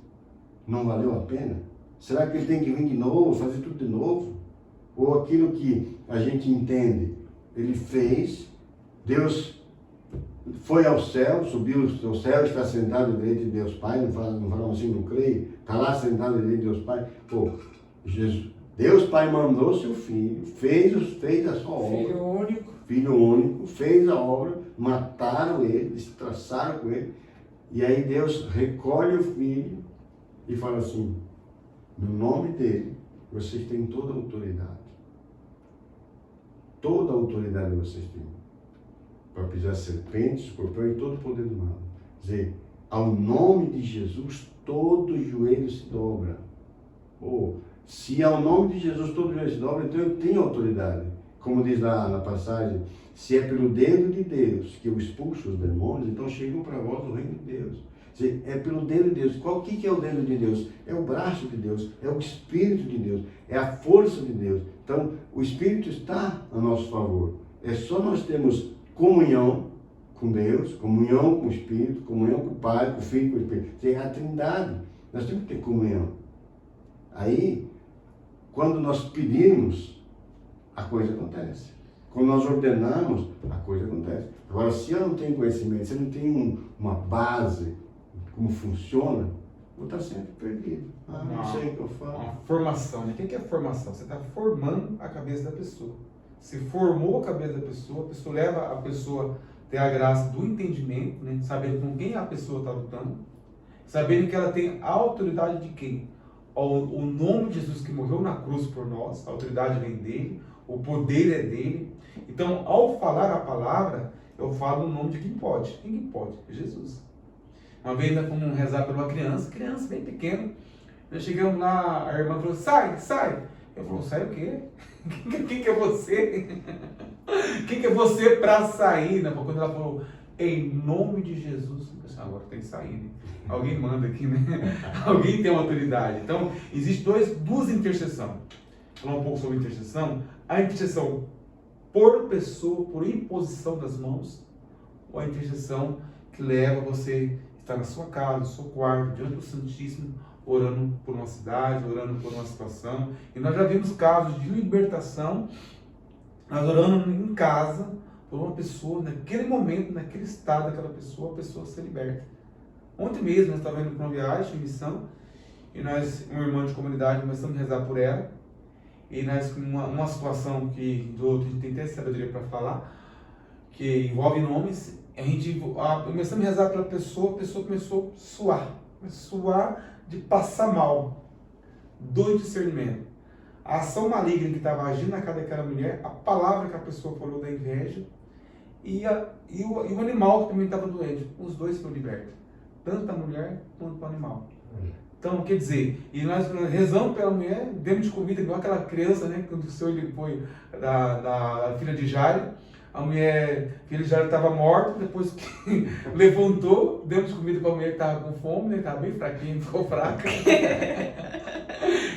não valeu a pena? Será que Ele tem que vir de novo, fazer tudo de novo? Ou aquilo que a gente entende, Ele fez, Deus foi ao céu, subiu ao céu, está sentado à direita de Deus Pai, não falamos assim, não creio, está lá sentado à direita de Deus Pai. Pô, Deus Pai mandou seu Filho, fez a sua obra. Filho único, fez a obra, mataram ele, destraçaram com ele, e aí Deus recolhe o Filho e fala assim, no nome dele, vocês têm toda a autoridade. Toda a autoridade vocês têm. Para pisar serpentes, escorpião e todo o poder do mal. Quer dizer, ao nome de Jesus, todo joelho se dobra. Se ao nome de Jesus todo joelho se dobra, então eu tenho autoridade. Como diz lá na passagem, se é pelo dedo de Deus que eu expulso os demônios, então chegam para vós o reino de Deus. Quer dizer, é pelo dedo de Deus. O que é o dedo de Deus? É o braço de Deus, é o Espírito de Deus, é a força de Deus. Então, o Espírito está a nosso favor. É só nós termos comunhão com Deus, comunhão com o Espírito, comunhão com o Pai, com o Filho, com o Espírito. Tem a Trindade. Nós temos que ter comunhão. Aí, quando nós pedimos, a coisa acontece. Quando nós ordenamos, a coisa acontece. Agora, se eu não tenho conhecimento, se eu não tenho uma base, como funciona, vou estar sempre perdido. Não sei o que eu falo. Uma formação, né? O que é formação? Você está formando a cabeça da pessoa. Se formou a cabeça da pessoa, a pessoa leva a pessoa a ter a graça do entendimento, né? Sabendo com quem a pessoa está lutando, sabendo que ela tem a autoridade de quem? O nome de Jesus que morreu na cruz por nós, a autoridade vem dele, o poder é dele. Então, ao falar a palavra, eu falo o nome de quem pode. Quem pode? É Jesus. Uma vez nós fomos rezar por uma criança bem pequena. Nós chegamos lá, a irmã falou, sai. Eu falei, sai o quê? Quem que é você? Quem que é você para sair? Né? Quando ela falou, em nome de Jesus, eu pensei, agora tem que sair, né? Alguém manda aqui, né? Alguém tem uma autoridade. Então, existe duas intercessões. Vou falar um pouco sobre intercessão. A intercessão por pessoa, por imposição das mãos, ou a intercessão que leva você a estar na sua casa, no seu quarto, diante do Santíssimo, orando por uma cidade, orando por uma situação. E nós já vimos casos de libertação, nós orando em casa por uma pessoa, naquele momento, naquele estado daquela pessoa, a pessoa ser liberta. Ontem mesmo nós estávamos indo para uma viagem, missão, e nós, uma irmã de comunidade, começamos a rezar por ela, e nós, uma situação que do outro a gente tem até sabedoria para falar, que envolve nomes, começamos a rezar pela pessoa, a pessoa começou a suar de passar mal, do discernimento. A ação maligna que estava agindo na casa daquela mulher, a palavra que a pessoa falou da inveja, e o animal que também estava doente, os dois foram libertos, tanto a mulher quanto o animal. Então, quer dizer, e nós rezamos pela mulher, demos de comida igual aquela criança, né, quando o Senhor ele foi da filha de Jairo, a filha de Jairo estava morta, depois que levantou, demos de comida para a mulher que estava com fome, né, estava bem fraquinha, ficou fraca.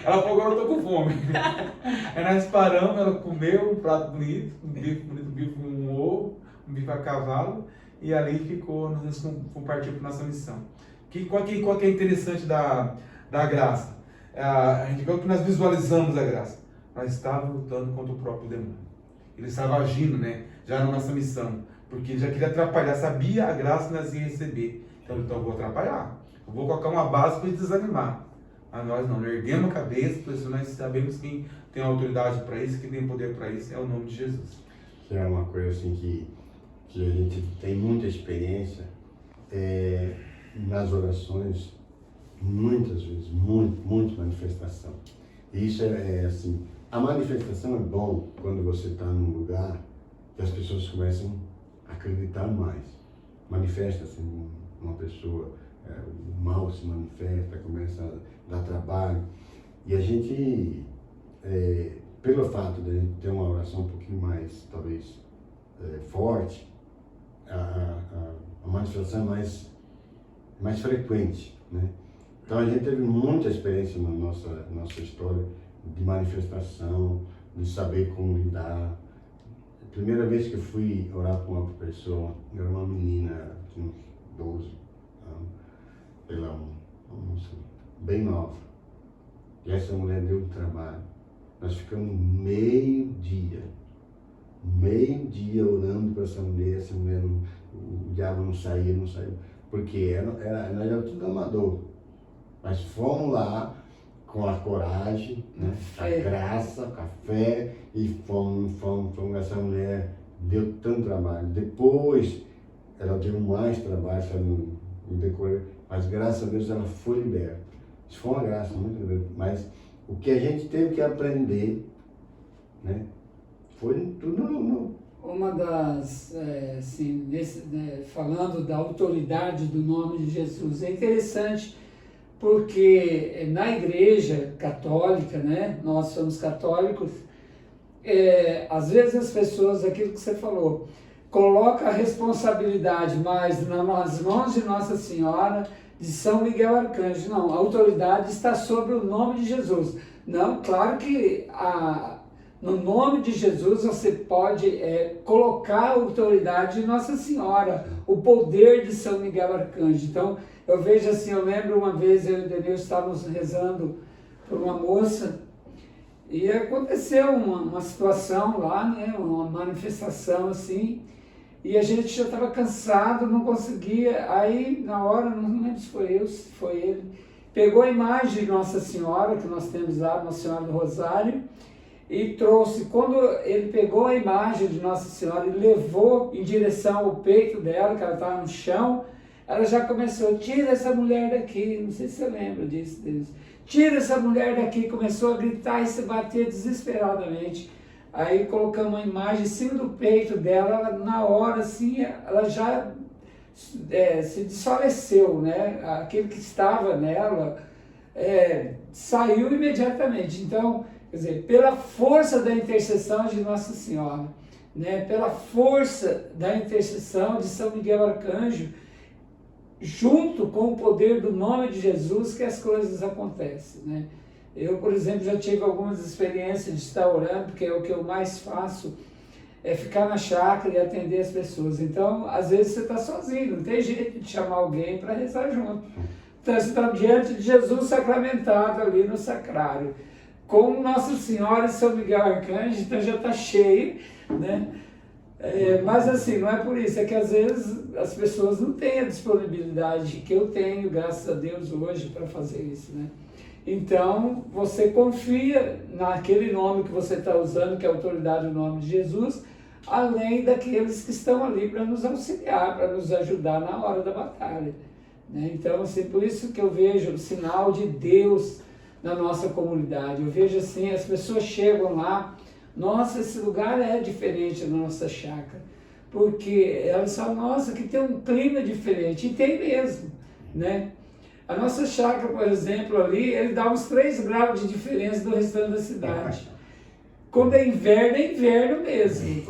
Ela falou, agora eu estou com fome. Aí nós paramos, ela comeu um prato bonito, um bife vivo a cavalo, e ali ficou, nós partiu para nossa missão. Qual que é interessante da graça? A gente vê que nós visualizamos a graça. Nós estávamos lutando contra o próprio demônio. Ele estava agindo, né, já na nossa missão, porque ele já queria atrapalhar, sabia a graça que nós ia receber. Então eu vou atrapalhar, eu vou colocar uma base para ele desanimar. Mas nós não, erguemos a cabeça, porque nós sabemos quem tem autoridade para isso, quem tem poder para isso, é o nome de Jesus. Que é uma coisa assim que a gente tem muita experiência nas orações, muitas vezes, muita manifestação. E isso é assim, a manifestação é bom quando você está num lugar que as pessoas começam a acreditar mais. Manifesta-se uma pessoa, o mal se manifesta, começa a dar trabalho. E a gente, pelo fato de a gente ter uma oração um pouquinho mais, talvez, forte, a manifestação é mais frequente, né? Então a gente teve muita experiência na nossa história de manifestação, de saber como lidar. A primeira vez que eu fui orar com uma pessoa, era uma menina, tinha uns 12 anos, ela uma moça bem nova. E essa mulher deu um trabalho. Nós ficamos meio dia orando para essa mulher o diabo não saía, porque nós éramos tudo amador. Mas fomos lá com a coragem, né? A graça, com a fé, e fomos, essa mulher deu tanto trabalho. Depois, ela deu mais trabalho, no decorrer, mas graças a Deus ela foi liberta. Isso foi uma graça muito grande, mas o que a gente teve que aprender, né? Foi tudo Uma das, falando da autoridade do nome de Jesus, é interessante porque na igreja católica, né, nós somos católicos, às vezes as pessoas, aquilo que você falou, coloca a responsabilidade mais nas mãos de Nossa Senhora, de São Miguel Arcanjo. Não, a autoridade está sobre o nome de Jesus. Não, claro que no nome de Jesus você pode colocar a autoridade de Nossa Senhora, o poder de São Miguel Arcanjo. Então, eu vejo assim, eu lembro uma vez, eu e o Denilson estávamos rezando por uma moça, e aconteceu uma situação lá, né, uma manifestação assim, e a gente já estava cansado, não conseguia, aí na hora, não lembro se foi eu, se foi ele, pegou a imagem de Nossa Senhora, que nós temos lá, Nossa Senhora do Rosário, e trouxe, quando ele pegou a imagem de Nossa Senhora e levou em direção ao peito dela, que ela estava no chão, ela já começou, tira essa mulher daqui, não sei se você lembra disso, Deus. Tira essa mulher daqui, começou a gritar e se bater desesperadamente. Aí colocamos uma imagem em cima do peito dela, ela, na hora assim, ela já se desfaleceu, né? Aquele que estava nela saiu imediatamente. Então, quer dizer, pela força da intercessão de Nossa Senhora, né? Pela força da intercessão de São Miguel Arcanjo, junto com o poder do nome de Jesus, que as coisas acontecem, né? Eu, por exemplo, já tive algumas experiências de estar orando, porque o que eu mais faço é ficar na chácara e atender as pessoas. Então, às vezes você está sozinho, não tem jeito de chamar alguém para rezar junto. Então, você está diante de Jesus sacramentado ali no sacrário, com Nossa Senhora e São Miguel Arcanjo, então já está cheio, né? Mas assim, não é por isso, é que às vezes as pessoas não têm a disponibilidade que eu tenho, graças a Deus, hoje para fazer isso, né? Então, você confia naquele nome que você está usando, que é a autoridade do nome de Jesus, além daqueles que estão ali para nos auxiliar, para nos ajudar na hora da batalha, né? Então, assim, por isso que eu vejo o sinal de Deus na nossa comunidade. Eu vejo assim, as pessoas chegam lá, nossa, esse lugar é diferente da nossa chácara, porque elas falam, nossa, que tem um clima diferente, e tem mesmo, né? A nossa chácara, por exemplo, ali, ele dá uns 3 graus de diferença do restante da cidade. Quando é inverno mesmo,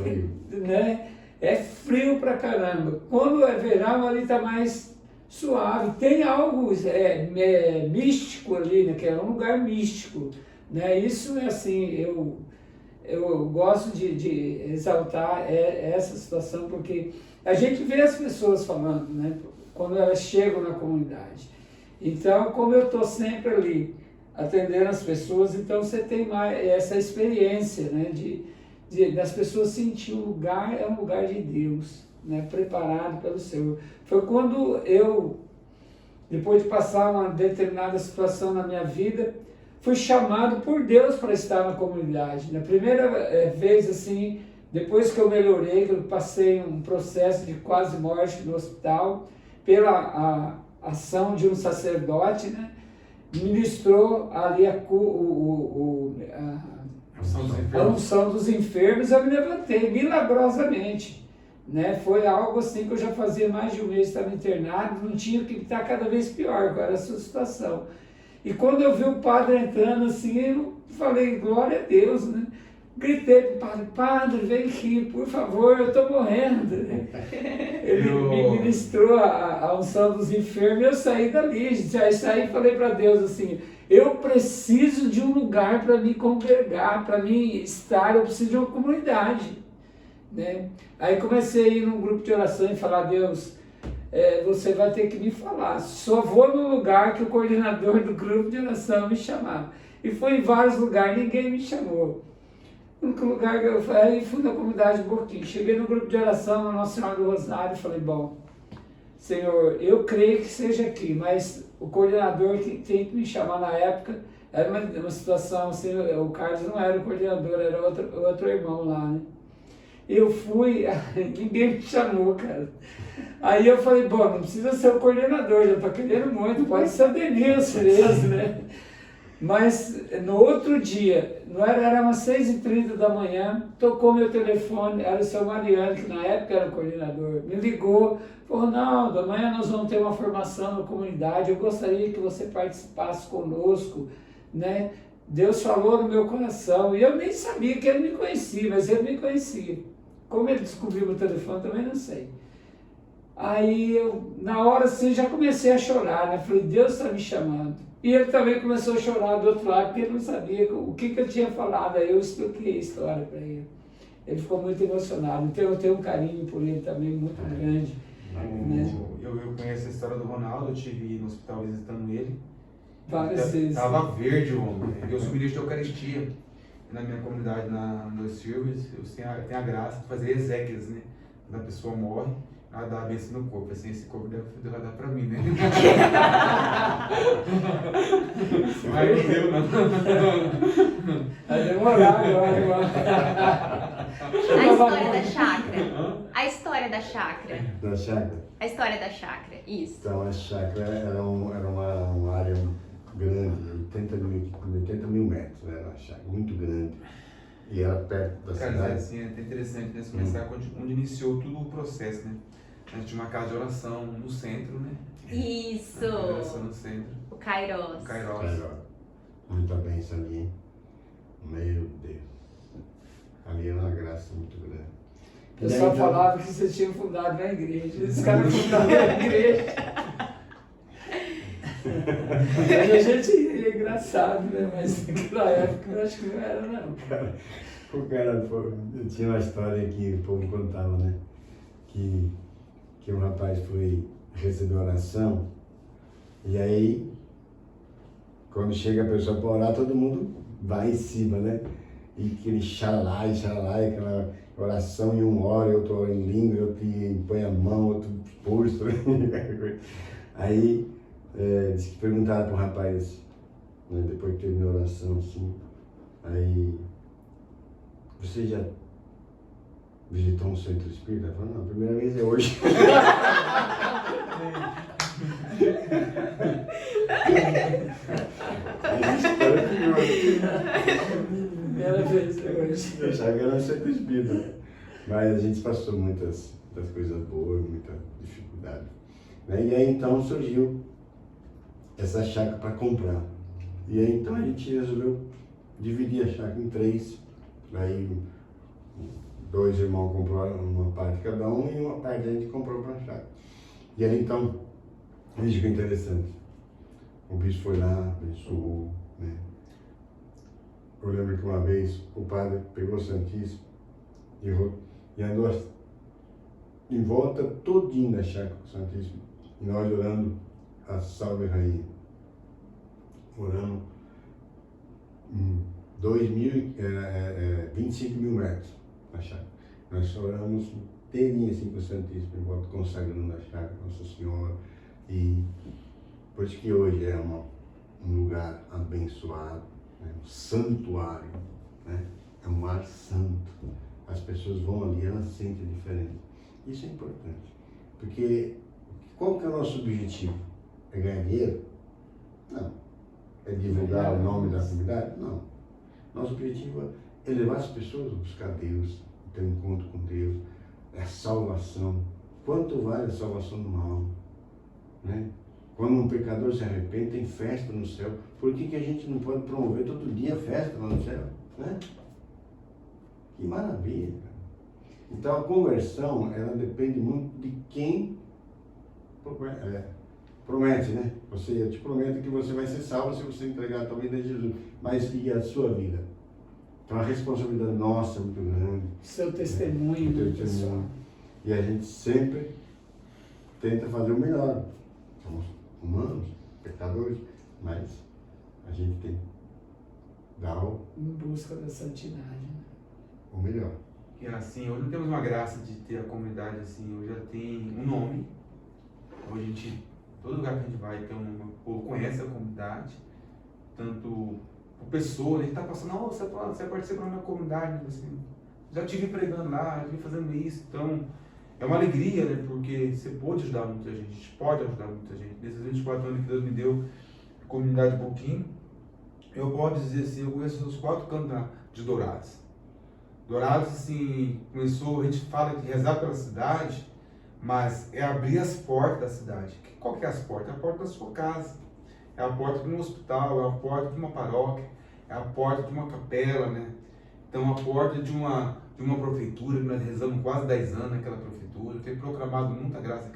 né? É frio pra caramba. Quando é verão, ali tá mais suave. Tem algo místico ali, né? Que é um lugar místico, né? Isso é assim, eu gosto de exaltar essa situação, porque a gente vê as pessoas falando, né, quando elas chegam na comunidade. Então, como eu estou sempre ali, atendendo as pessoas, então você tem mais essa experiência, né, das pessoas sentir o lugar é um lugar de Deus, né, preparado pelo Senhor. Foi quando eu, depois de passar uma determinada situação na minha vida, fui chamado por Deus para estar na comunidade. Na primeira vez, assim, depois que eu melhorei, que eu passei um processo de quase morte no hospital, pela ação de um sacerdote, né, ministrou ali a unção dos enfermos, eu me levantei milagrosamente. Né? Foi algo assim que eu já fazia mais de um mês, estava internado, não tinha que estar cada vez pior, agora essa situação. E quando eu vi o padre entrando assim, eu falei, glória a Deus, né? Gritei para o padre, padre, vem aqui, por favor, eu estou morrendo. Ele me ministrou a unção dos enfermos e eu saí dali, já saí e falei para Deus assim, eu preciso de um lugar para me congregar, para me estar, eu preciso de uma comunidade. Né? Aí comecei a ir num grupo de oração e falar, Deus, você vai ter que me falar, só vou no lugar que o coordenador do grupo de oração me chamava. E fui em vários lugares, ninguém me chamou. O único lugar que eu fui, aí fui na comunidade de Boquim, cheguei no grupo de oração na Nossa Senhora do Rosário e falei, bom, Senhor, eu creio que seja aqui, mas o coordenador que tem que me chamar na época, era uma situação assim, o Carlos não era o coordenador, era outro irmão lá, né? Eu fui, ninguém me chamou, cara. Aí eu falei, bom, não precisa ser o coordenador, já tô querendo muito, pode ser o Denilson mesmo, né? Mas no outro dia, era umas 6h30 da manhã, tocou meu telefone, era o seu Mariano, que na época era o coordenador, me ligou, falou, Ronaldo, amanhã nós vamos ter uma formação na comunidade, eu gostaria que você participasse conosco, né? Deus falou no meu coração, e eu nem sabia que ele me conhecia, mas ele me conhecia. Como ele descobriu meu telefone, também não sei. Aí eu, na hora assim, já comecei a chorar, né? Falei, Deus está me chamando. E ele também começou a chorar do outro lado, porque ele não sabia o que eu tinha falado. Aí eu expliquei a história para ele. Ele ficou muito emocionado. Então eu tenho um carinho por ele também muito grande. Né? Eu conheço a história do Ronaldo, eu estive no hospital visitando ele. Várias vezes. Estava verde o homem. Eu sou ministro de Eucaristia. Na minha comunidade, nos Silves, eu tenho a graça de fazer exéquias, né? Quando a pessoa morre, ela dá a bênção no corpo. Assim, esse corpo deve dar pra mim, né? Mas não deu, não. Vai demorar agora. A história da chácara. A história da chácara. Da chácara? A história da chácara, isso. Então, a chácara era uma área grande, 80 mil metros, né? Era uma chácara muito grande. E era perto da cidade. Cara, assim, é até interessante, né? Se começar onde iniciou tudo o processo, né? A gente tinha uma casa de oração no centro, né? Isso! Uma casa de oração no centro. O Kairos. O Kairos. Muita bênção ali, hein? Meu Deus. Ali era uma graça muito grande. O pessoal falava que vocês tinham fundado na igreja. Esses caras fundaram na igreja. Aí a gente é engraçado, né? Mas naquela época eu acho que não era, não. Eu tinha uma história que o povo contava, né? Que um rapaz foi receber oração, e aí, quando chega a pessoa para orar, todo mundo vai em cima, né? E aquele xalai, aquela oração, e um ora, outro ora em língua, outro põe a mão, outro pulso. Aí, disse que perguntaram para o rapaz, né, depois que terminou a oração, assim, aí, você já visitou um centro espírita? Ele falou, não, a primeira vez é hoje. Primeira vez é hoje. Eu achava que era um centro espírita. Mas a gente passou muitas coisas boas, muita dificuldade. Né? E aí então surgiu essa chácara para comprar. E aí então a gente resolveu dividir a chácara em 3. Aí 2 irmãos compraram uma parte cada um e uma parte a gente comprou para a chácara. E aí então, veja que interessante. O bispo foi lá, abençoou, né? Eu lembro que uma vez o padre pegou o Santíssimo e andou em volta todinho da chácara do Santíssimo. E nós orando a Salve Rainha. Oramos 25 mil metros na chácara. Nós oramos inteirinho assim com o Santíssimo, em volta, consagrando a chácara, Nossa Senhora. E por isso que hoje é um lugar abençoado, né? Um santuário, né? É um ar santo. As pessoas vão ali, elas sentem a diferença. Isso é importante, porque qual que é o nosso objetivo? É ganhar dinheiro? Não. É divulgar o nome da comunidade? Não. Nosso objetivo é levar as pessoas a buscar Deus, ter um encontro com Deus, é a salvação. Quanto vale a salvação de uma alma? Né? Quando um pecador se arrepende, tem festa no céu. Por que a gente não pode promover todo dia festa lá no céu? Né? Que maravilha, cara. Então a conversão, ela depende muito de quem promete, né? Eu te prometo que você vai ser salvo se você entregar a tua vida a Jesus. Mas e a sua vida? Então a responsabilidade nossa é muito grande. Seu testemunho, Teu pessoal. testemunho. E a gente sempre tenta fazer o melhor. Somos humanos, pecadores, mas a gente tem que dar Em busca da santidade. o melhor. E assim, hoje não temos uma graça de ter a comunidade assim, hoje já tem um nome. Hoje a gente, todo lugar que a gente vai, tem o povo conhece a comunidade, tanto o pessoa, ele está passando, não, você participa da minha comunidade, assim, já te vi pregando lá, já vi fazendo isso, então é uma alegria, né, porque você pode ajudar muita gente, a gente pode ajudar muita gente. Nesses 24 anos que Deus me deu a comunidade Boquim, eu posso dizer assim, eu conheço os 4 cantos de Dourados. Dourados, assim, começou, a gente fala de rezar pela cidade, mas é abrir as portas da cidade. Qual que é as portas? É a porta da sua casa, é a porta de um hospital, é a porta de uma paróquia, é a porta de uma capela, né? Então, a porta de uma prefeitura, que nós rezamos quase 10 anos naquela prefeitura, tem proclamado muita graça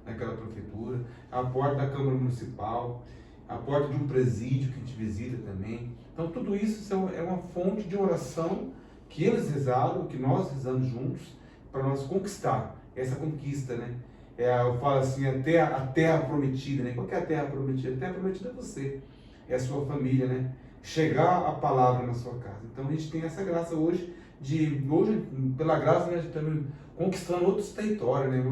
naquela prefeitura, é a porta da Câmara Municipal, a porta de um presídio que a gente visita também. Então, tudo isso é uma fonte de oração que eles rezaram, que nós rezamos juntos, para nós conquistar essa conquista, né? Eu falo assim, a terra prometida, né? Qual que é a terra prometida? A terra prometida é você, é a sua família, né? Chegar a palavra na sua casa. Então a gente tem essa graça hoje, pela graça, né, a gente também conquistando outros territórios, né?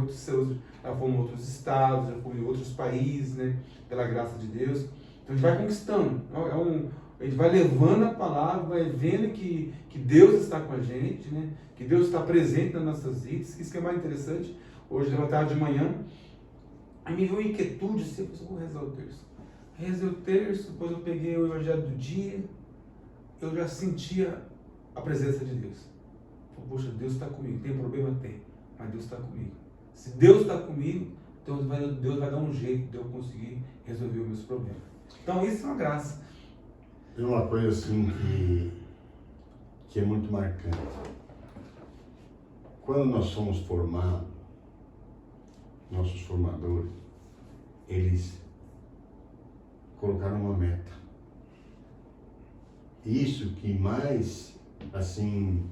Já fomos em outros estados, já fomos em outros países, né? Pela graça de Deus. Então a gente vai conquistando. A gente vai levando a palavra, vai vendo que Deus está com a gente, né? Que Deus está presente nas nossas vidas. Isso que é mais interessante. Hoje, na tarde de manhã, aí me veio uma inquietude, assim, eu vou rezar o terço. Rezei o terço, depois eu peguei o evangelho do dia, eu já sentia a presença de Deus. Poxa, Deus está comigo. Tem problema? Tem, mas Deus está comigo. Se Deus está comigo, Deus vai dar um jeito de eu conseguir resolver os meus problemas. Então, isso é uma graça. Tem uma coisa assim que é muito marcante. Quando nós somos formados, nossos formadores, eles colocaram uma meta. Isso que mais, assim,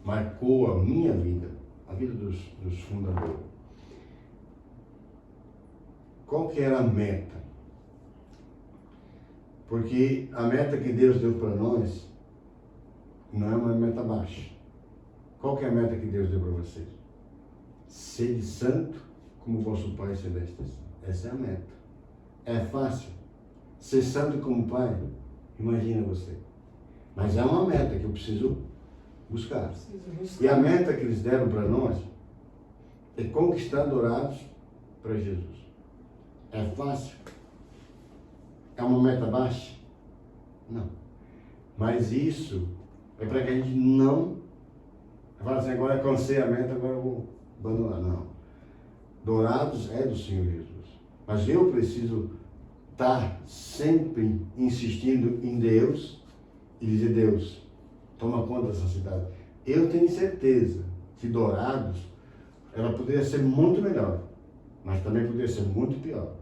marcou a minha vida, a vida dos fundadores. Qual que era a meta? Porque a meta que Deus deu para nós não é uma meta baixa. Qual que é a meta que Deus deu para vocês? Sede santo como vosso Pai Celeste. Essa é a meta. É fácil. Ser santo como Pai, imagina você. Mas é uma meta que eu preciso buscar. E a meta que eles deram para nós é conquistar Dourados para Jesus. É fácil? É uma meta baixa? Não. Mas isso é para que a gente não fale assim, agora alcancei a meta, agora eu vou abandonar. Não. Dourados é do Senhor Jesus. Mas eu preciso estar sempre insistindo em Deus e dizer, Deus, toma conta dessa cidade. Eu tenho certeza que Dourados, ela poderia ser muito melhor, mas também poderia ser muito pior.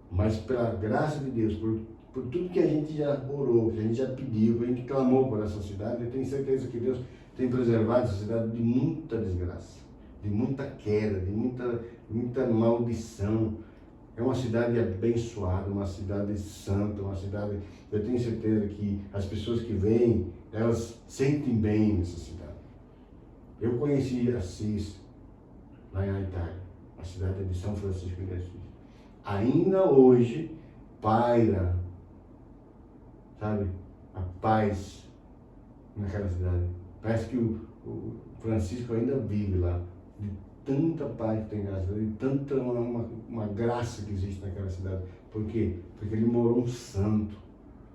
Mas pela graça de Deus, por tudo que a gente já orou, que a gente já pediu, que a gente clamou por essa cidade, eu tenho certeza que Deus tem preservado essa cidade de muita desgraça, de muita queda, de muita maldição. É uma cidade abençoada, uma cidade santa, uma cidade... Eu tenho certeza que as pessoas que vêm, elas sentem bem nessa cidade. Eu conheci Assis, lá na Itália, a cidade de São Francisco de Assis. Ainda hoje paira, sabe, a paz naquela cidade. Parece que o Francisco ainda vive lá, de tanta paz que tem naquela cidade, de tanta uma graça que existe naquela cidade. Por quê? Porque ele morou um santo,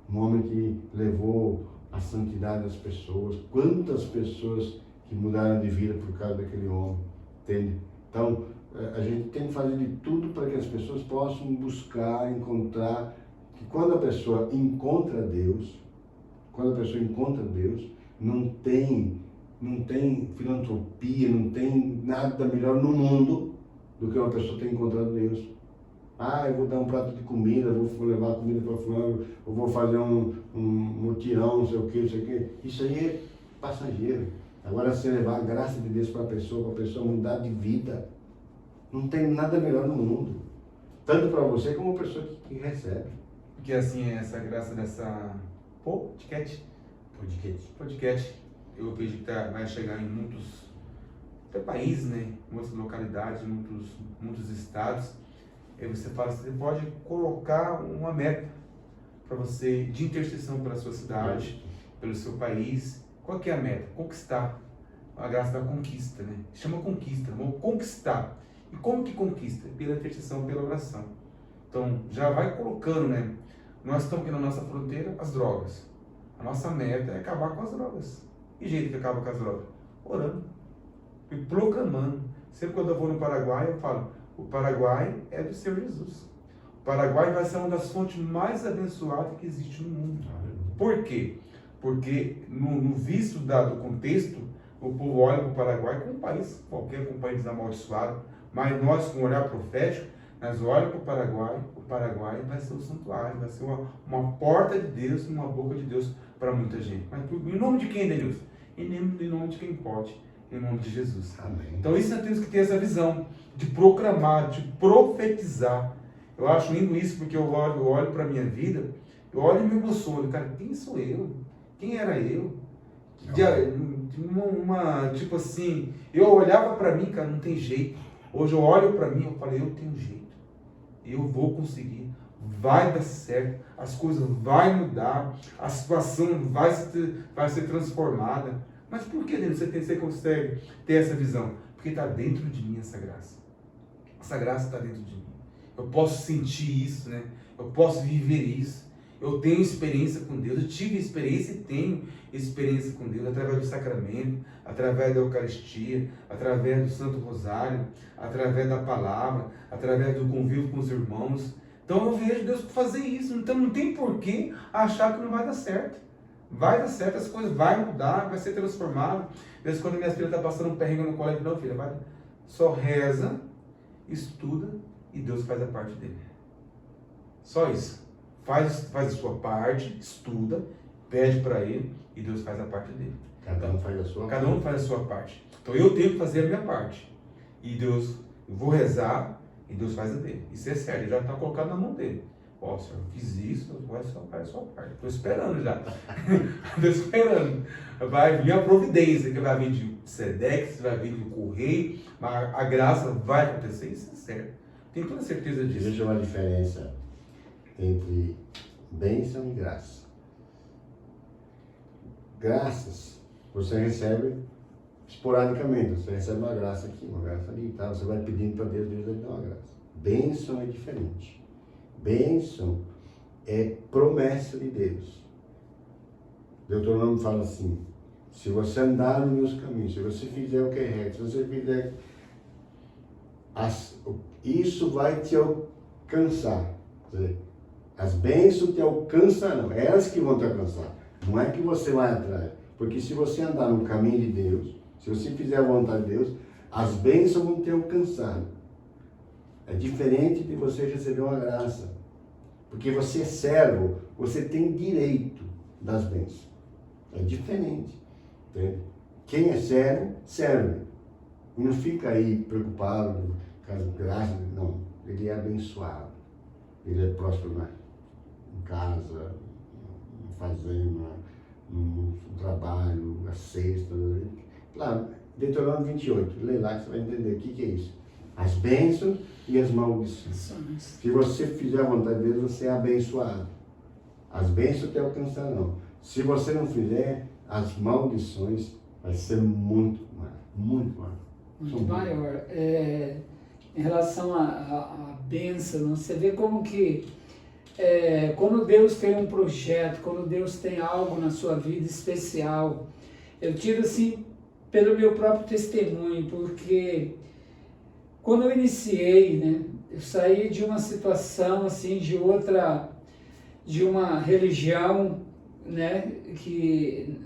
um homem que levou a santidade das pessoas. Quantas pessoas que mudaram de vida por causa daquele homem, entende? Então, a gente tem que fazer de tudo para que as pessoas possam buscar, encontrar, que quando a pessoa encontra Deus, não tem filantropia, não tem nada melhor no mundo do que uma pessoa ter encontrado Deus. Ah, eu vou dar um prato de comida, vou levar comida para fulano, eu vou fazer um mutirão, não sei o que. Isso aí é passageiro. Agora, você levar a graça de Deus para a pessoa mudar de vida, não tem nada melhor no mundo. Tanto para você como a pessoa que recebe. Porque assim, essa graça dessa podcast, eu vejo que vai chegar em muitos países, né? Muitas localidades, muitos estados. Aí você fala, você pode colocar uma meta para você de intercessão pela sua cidade, pelo seu país. Qual que é a meta? Conquistar. A graça da conquista, né? Chama conquista, vamos conquistar. E como que conquista? Pela intercessão, pela oração. Então, já vai colocando, né? Nós estamos aqui na nossa fronteira, as drogas. A nossa meta é acabar com as drogas. E jeito que acaba com as drogas? Orando. E proclamando. Sempre quando eu vou no Paraguai, eu falo, o Paraguai é do Senhor Jesus. O Paraguai vai ser uma das fontes mais abençoadas que existe no mundo. Por quê? Porque no visto do contexto, o povo olha para o Paraguai como um país qualquer, como um país amaldiçoado. Mas nós, com um olhar profético, nós olhamos para o Paraguai vai ser o santuário, vai ser uma porta de Deus, uma boca de Deus para muita gente. Mas em nome de quem, Deus? Em nome de quem pode, em nome de Jesus. Amém. Então isso nós temos que ter essa visão de proclamar, de profetizar. Eu acho lindo isso porque eu olho para a minha vida, eu olho e me emociono. Cara, quem sou eu? Quem era eu? Tipo assim, eu olhava para mim, cara, não tem jeito. Hoje eu olho para mim, eu falo, eu tenho jeito. Eu vou conseguir. Vai dar certo. As coisas vão mudar. A situação vai ser transformada. Mas por que, Deus, você consegue ter essa visão? Porque está dentro de mim essa graça. Essa graça está dentro de mim. Eu posso sentir isso, né? Eu posso viver isso. Eu tenho experiência com Deus, eu tive experiência e tenho experiência com Deus através do sacramento, através da Eucaristia, através do Santo Rosário, através da palavra, através do convívio com os irmãos. Então eu vejo Deus fazer isso, então não tem porquê achar que não vai dar certo. Vai dar certo, as coisas vão mudar, vai ser transformado. Às vezes quando minha filha está passando um perrengue no colégio, não, filha, vai, só reza, estuda e Deus faz a parte dele. Só isso. Faz a sua parte, estuda, pede para ele e Deus faz a parte dele. Cada um faz a sua Cada um faz a sua parte. Então eu tenho que fazer a minha parte. E Deus, eu vou rezar e Deus faz a dele. Isso é sério, já está colocado na mão dele. Ó, Senhor, fiz isso, vai faz a sua parte. Estou esperando já. Estou esperando. Vai vir a providência, que vai vir de Sedex, vai vir do correio, mas a graça vai acontecer, isso é certo. Tenho toda certeza disso. Existe uma diferença entre bênção e graça. Graças você recebe esporadicamente, você recebe uma graça aqui, uma graça ali, tá? Você vai pedindo para Deus, Deus vai te dar uma graça. Bênção é diferente. Bênção é promessa de Deus. Deuteronômio fala assim, se você andar nos meus caminhos, se você fizer o que é reto, se você fizer, isso vai te alcançar. Quer dizer, as bênçãos te alcançarão, é elas que vão te alcançar. Não é que você vai atrás. Porque se você andar no caminho de Deus, se você fizer a vontade de Deus, as bênçãos vão te alcançar. É diferente de você receber uma graça. Porque você é servo, você tem direito das bênçãos. É diferente. Entende? Quem é servo, serve. E não fica aí preocupado, graças, não. Ele é abençoado. Ele é próspero em casa, na fazenda, no trabalho, na cesta. Claro, Deuteronômio 28, lê lá que você vai entender o que é isso. As bênçãos e as maldições. Se você fizer a vontade de Deus, você é abençoado. As bênçãos te alcançarão. Se você não fizer, as maldições vai ser muito maior. Muito maior. Em relação à bênção, você vê como que quando Deus tem um projeto, quando Deus tem algo na sua vida especial, eu tiro assim pelo meu próprio testemunho, porque quando eu iniciei, né, eu saí de uma situação assim, de uma religião, né, que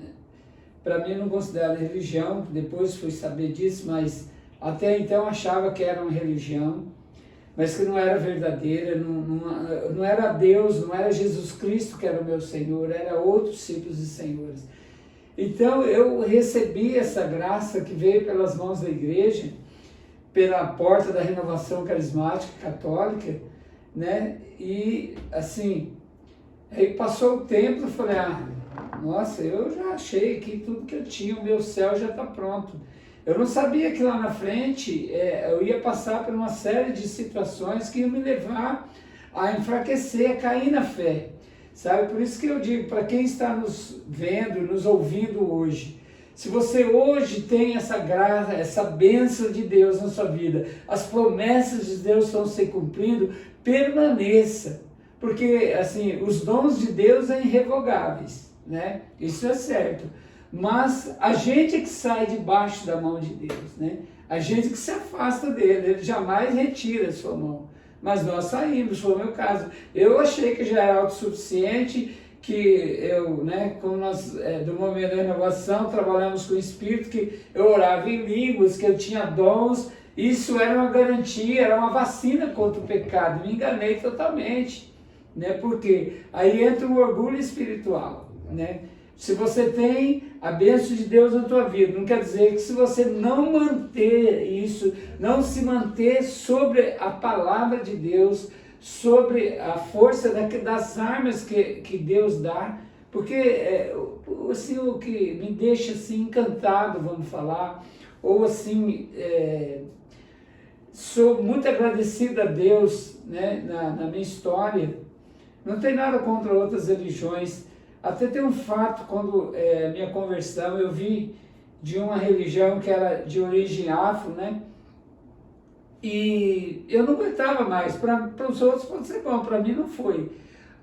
para mim não considero religião, depois fui saber disso, mas até então achava que era uma religião, mas que não era verdadeira, não era Deus, não era Jesus Cristo que era o meu Senhor, era outros tipos de senhores. Então eu recebi essa graça que veio pelas mãos da igreja, pela porta da renovação carismática católica, né? E assim, aí passou o tempo, eu falei, nossa, eu já achei que tudo que eu tinha, o meu céu já está pronto. Eu não sabia que lá na frente eu ia passar por uma série de situações que iam me levar a enfraquecer, a cair na fé. Sabe? Por isso que eu digo, para quem está nos vendo, nos ouvindo hoje, se você hoje tem essa graça, essa bênção de Deus na sua vida, as promessas de Deus estão se cumprindo, permaneça. Porque, assim, os dons de Deus são irrevogáveis, né? Isso é certo. Mas a gente é que sai debaixo da mão de Deus, né? A gente que se afasta dele, ele jamais retira a sua mão. Mas nós saímos, foi o meu caso. Eu achei que já era autossuficiente, que eu, né, como nós, do momento da renovação, trabalhamos com o Espírito, que eu orava em línguas, que eu tinha dons, isso era uma garantia, era uma vacina contra o pecado. Me enganei totalmente, né? Porque aí entra o orgulho espiritual, né? Se você tem a bênção de Deus na tua vida, não quer dizer que se você não manter isso, não se manter sobre a palavra de Deus, sobre a força das armas que Deus dá, porque assim, o que me deixa assim, encantado, vamos falar, ou assim, sou muito agradecido a Deus, né, na minha história, não tem nada contra outras religiões. Até tem um fato, quando minha conversão, eu vi de uma religião que era de origem afro, né? E eu não aguentava mais. Para os outros pode ser bom, para mim não foi.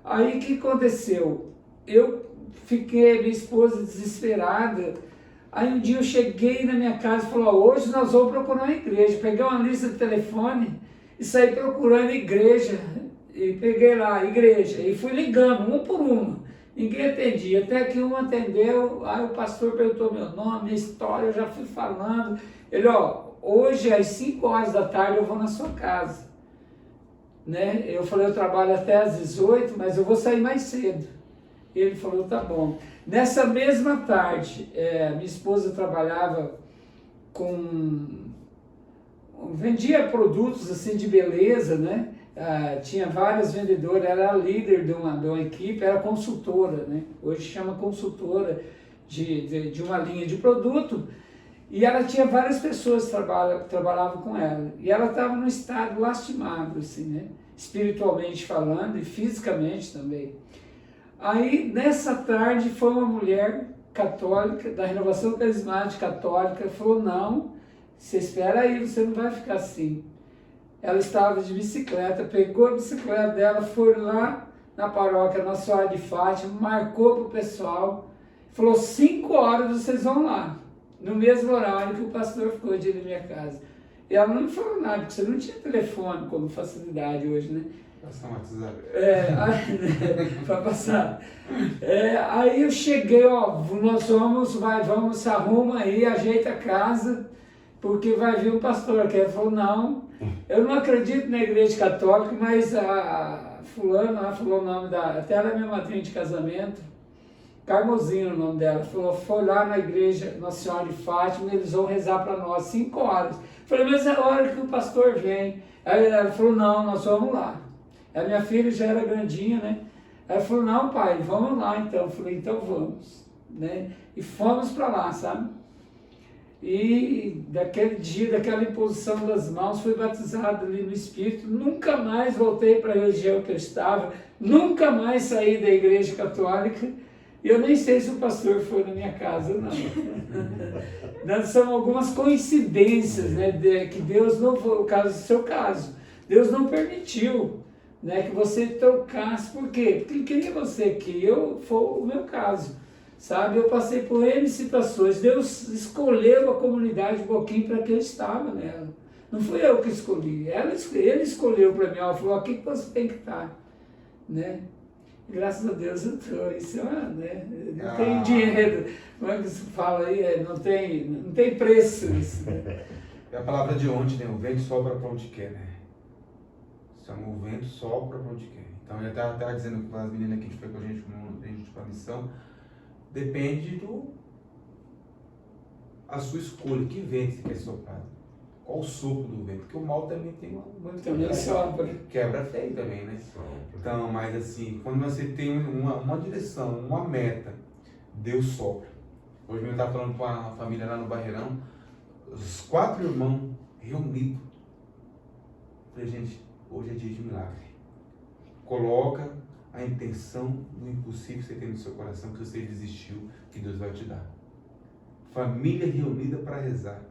Aí o que aconteceu? Eu fiquei, minha esposa desesperada. Aí um dia eu cheguei na minha casa e falou, hoje nós vamos procurar uma igreja. Peguei uma lista de telefone e saí procurando igreja. E peguei lá, igreja. E fui ligando, uma por uma. Ninguém atendia, até que um atendeu, aí o pastor perguntou meu nome, minha história, eu já fui falando. Ele, hoje às 5 horas da tarde eu vou na sua casa. Né? Eu falei, eu trabalho até às 18, mas eu vou sair mais cedo. Ele falou, tá bom. Nessa mesma tarde, minha esposa trabalhava vendia produtos assim de beleza, né? Tinha várias vendedoras, ela era líder de uma equipe, era consultora, né? Hoje chama consultora de uma linha de produto, e ela tinha várias pessoas que trabalhavam com ela, e ela estava num estado lastimado, assim, né? Espiritualmente falando e fisicamente também. Aí, nessa tarde, foi uma mulher católica, da Renovação Carismática Católica, falou, não, você espera aí, você não vai ficar assim. Ela estava de bicicleta, pegou a bicicleta dela, foi lá na paróquia Nossa Senhora de Fátima, marcou para o pessoal, falou, 5 horas vocês vão lá, no mesmo horário que o pastor ficou de ir na minha casa. E ela não me falou nada, porque você não tinha telefone como facilidade hoje, né? Passar um WhatsApp. Para passar. Aí eu cheguei, nós vamos, se arruma aí, ajeita a casa, porque vai vir um pastor. Que ele falou, não, eu não acredito na igreja católica, mas a fulana, ela falou o nome da... Até ela é minha madrinha de casamento, Carmozinho o nome dela. Falou, foi lá na igreja Nossa Senhora de Fátima, eles vão rezar para nós 5 horas. Falei, mas é a hora que o pastor vem. Aí ela falou, não, nós vamos lá. A minha filha já era grandinha, né? Ela falou, não, pai, vamos lá então. Eu falei, então vamos, né? E fomos para lá, sabe? E daquele dia, daquela imposição das mãos, fui batizado ali no Espírito. Nunca mais voltei para a região que eu estava, nunca mais saí da igreja católica. E eu nem sei se o pastor foi na minha casa, não. São algumas coincidências, né? Que Deus não foi, o caso do seu caso, Deus não permitiu, né, que você trocasse. Por quê? Porque Ele queria você que eu for o meu caso, sabe? Eu passei por N situações. Deus escolheu a comunidade Boquim para que eu estava nela. Não fui eu que escolhi, Ele escolheu para mim. Ela falou, aqui que você tem que estar, né? Graças a Deus eu estou. Isso é, né? Não tem dinheiro, como é que se fala aí? Não tem preço isso. É a palavra de ontem, né? O vento sopra para onde quer, né? O vento sopra para onde quer. Então ele estava dizendo com as meninas que foi com a gente para a missão, depende a sua escolha, que vento você quer soprar, qual o sopro do vento, porque o mal também tem também sopra. Quebra feio também, né? Então, mas assim, quando você tem uma direção, uma meta, Deus sopra. Hoje mesmo eu estava falando com a família lá no Barreirão, os 4 irmãos reunidos. Falei, gente, hoje é dia de milagre. Coloca a intenção do impossível que você tem no seu coração, que você desistiu, que Deus vai te dar. Família reunida para rezar.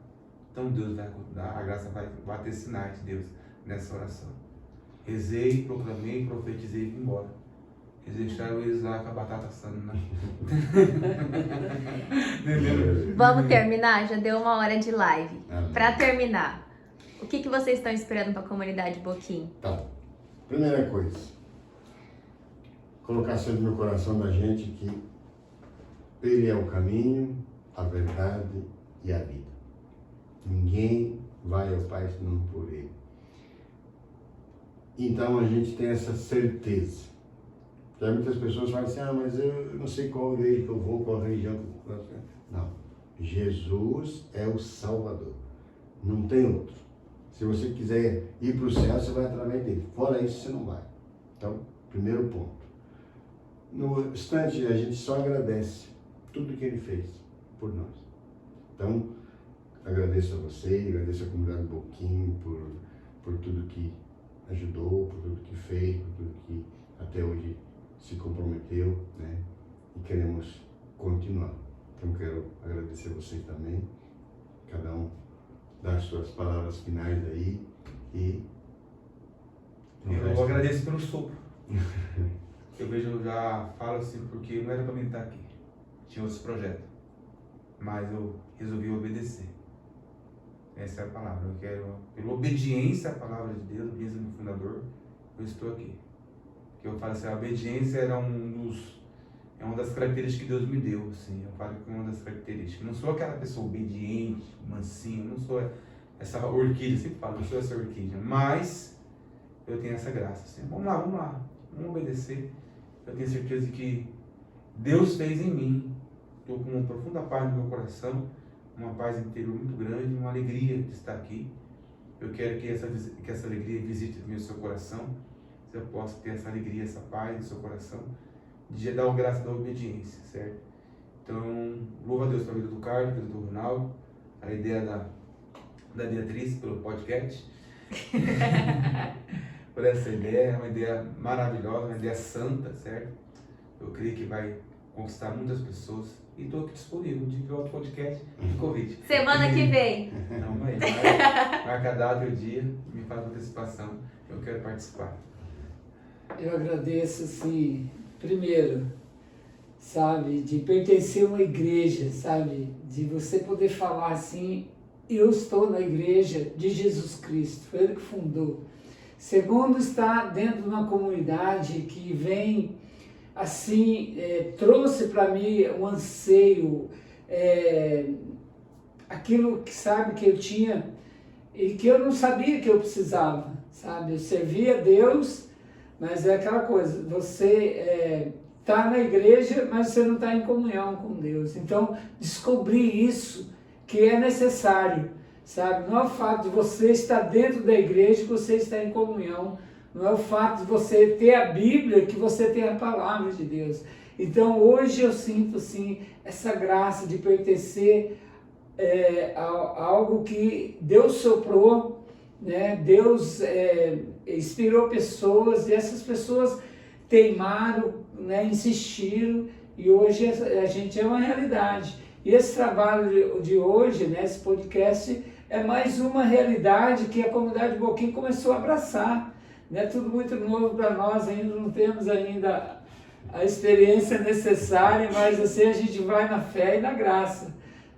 Então Deus vai dar, a graça vai ter sinais de Deus nessa oração. Rezei, proclamei, profetizei e vim embora. Eles deixaram eles lá com a batata assando, né? Vamos terminar? Já deu 1 hora de live. Amém. Para terminar, o que vocês estão esperando para a comunidade Boquim? Tá. Primeira coisa, colocar sempre no coração da gente que Ele é o caminho, a verdade e a vida. Ninguém vai ao Pai senão por Ele. Então a gente tem essa certeza. Porque muitas pessoas falam assim, mas eu não sei qual igreja que eu vou, qual região que eu vou. Não. Jesus é o Salvador. Não tem outro. Se você quiser ir para o céu, você vai através dele. Fora isso, você não vai. Então, primeiro ponto. No instante, a gente só agradece tudo que Ele fez por nós. Então, agradeço a você, agradeço a comunidade Boquim por tudo que ajudou, por tudo que fez, por tudo que até hoje se comprometeu, né? E queremos continuar. Então, quero agradecer a vocês também, cada um dar suas palavras finais aí e... Eu agradeço pelo sopro. Eu vejo, eu já falo assim, porque não era para mim estar aqui. Tinha outros projetos. Mas eu resolvi obedecer. Essa é a palavra. Eu quero, pela obediência à palavra de Deus, obediência do fundador, eu estou aqui. Que eu falo assim, a obediência era uma das características que Deus me deu, assim. Eu falo que é uma das características. Eu não sou aquela pessoa obediente, mansinha, não sou essa orquídea, sempre falo, não sou essa orquídea. Mas eu tenho essa graça, assim. Vamos lá, vamos obedecer. Eu tenho certeza que Deus fez em mim. Estou com uma profunda paz no meu coração, uma paz interior muito grande, uma alegria de estar aqui. Eu quero que essa alegria visite o seu coração, que eu possa ter essa alegria, essa paz no seu coração, de dar uma graça da obediência, certo? Então, louvo a Deus pela vida do Carlos, pela vida do Ronaldo, a ideia da Beatriz pelo podcast. Por essa ideia, é uma ideia maravilhosa, uma ideia santa, certo? Eu creio que vai conquistar muitas pessoas. E estou aqui disponível, um dia que eu outro podcast de convite. Semana que vem. Não, aí, marca a data e o dia, me faz uma antecipação, eu quero participar. Eu agradeço, assim, primeiro, sabe, de pertencer a uma igreja, sabe, de você poder falar assim, eu estou na igreja de Jesus Cristo, foi Ele que fundou. Segundo, estar dentro de uma comunidade que vem, assim, trouxe para mim um anseio, aquilo que sabe que eu tinha e que eu não sabia que eu precisava, sabe? Eu servia a Deus, mas é aquela coisa, você está na igreja, mas você não está em comunhão com Deus. Então, descobrir isso que é necessário, sabe? Não é o fato de você estar dentro da igreja que você está em comunhão, não é o fato de você ter a Bíblia que você tem a palavra de Deus. Então, hoje eu sinto, assim, essa graça de pertencer a algo que Deus soprou, né? Deus inspirou pessoas e essas pessoas teimaram, né? Insistiram, e hoje a gente é uma realidade. E esse trabalho de hoje, né? Esse podcast, é mais uma realidade que a comunidade Boquim começou a abraçar. É tudo muito novo para nós, ainda não temos ainda a experiência necessária, mas assim a gente vai na fé e na graça,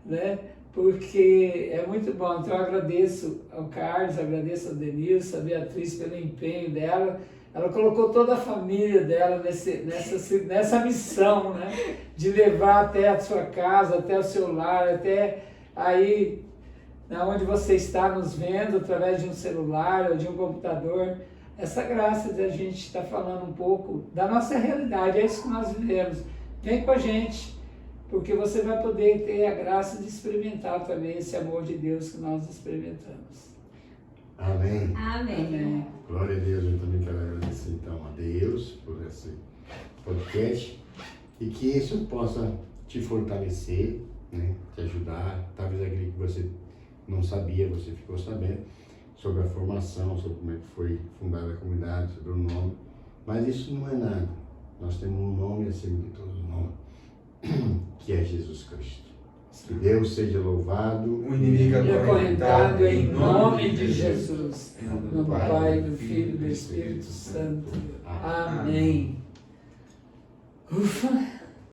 né? Porque é muito bom. Então eu agradeço ao Carlos, agradeço ao Denilson, a Beatriz pelo empenho dela. Ela colocou toda a família dela nessa missão, né? De levar até a sua casa, até o seu lar, até aí onde você está nos vendo, através de um celular ou de um computador. Essa graça de a gente estar falando um pouco da nossa realidade, é isso que nós vivemos. Vem com a gente, porque você vai poder ter a graça de experimentar também esse amor de Deus que nós experimentamos. Amém. Amém. Amém. Glória a Deus. Eu também quero agradecer então a Deus por esse podcast e que isso possa te fortalecer, né? Te ajudar. Talvez aquilo que você não sabia, você ficou sabendo, sobre a formação, sobre como é que foi fundada a comunidade, sobre o nome. Mas isso não é nada. Nós temos um nome acima de todo nome, que é Jesus Cristo. Que Deus seja louvado. O inimigo E acorrentado em nome de Jesus. Em nome do Pai, do Filho e do Espírito Santo. Amém. Ufa!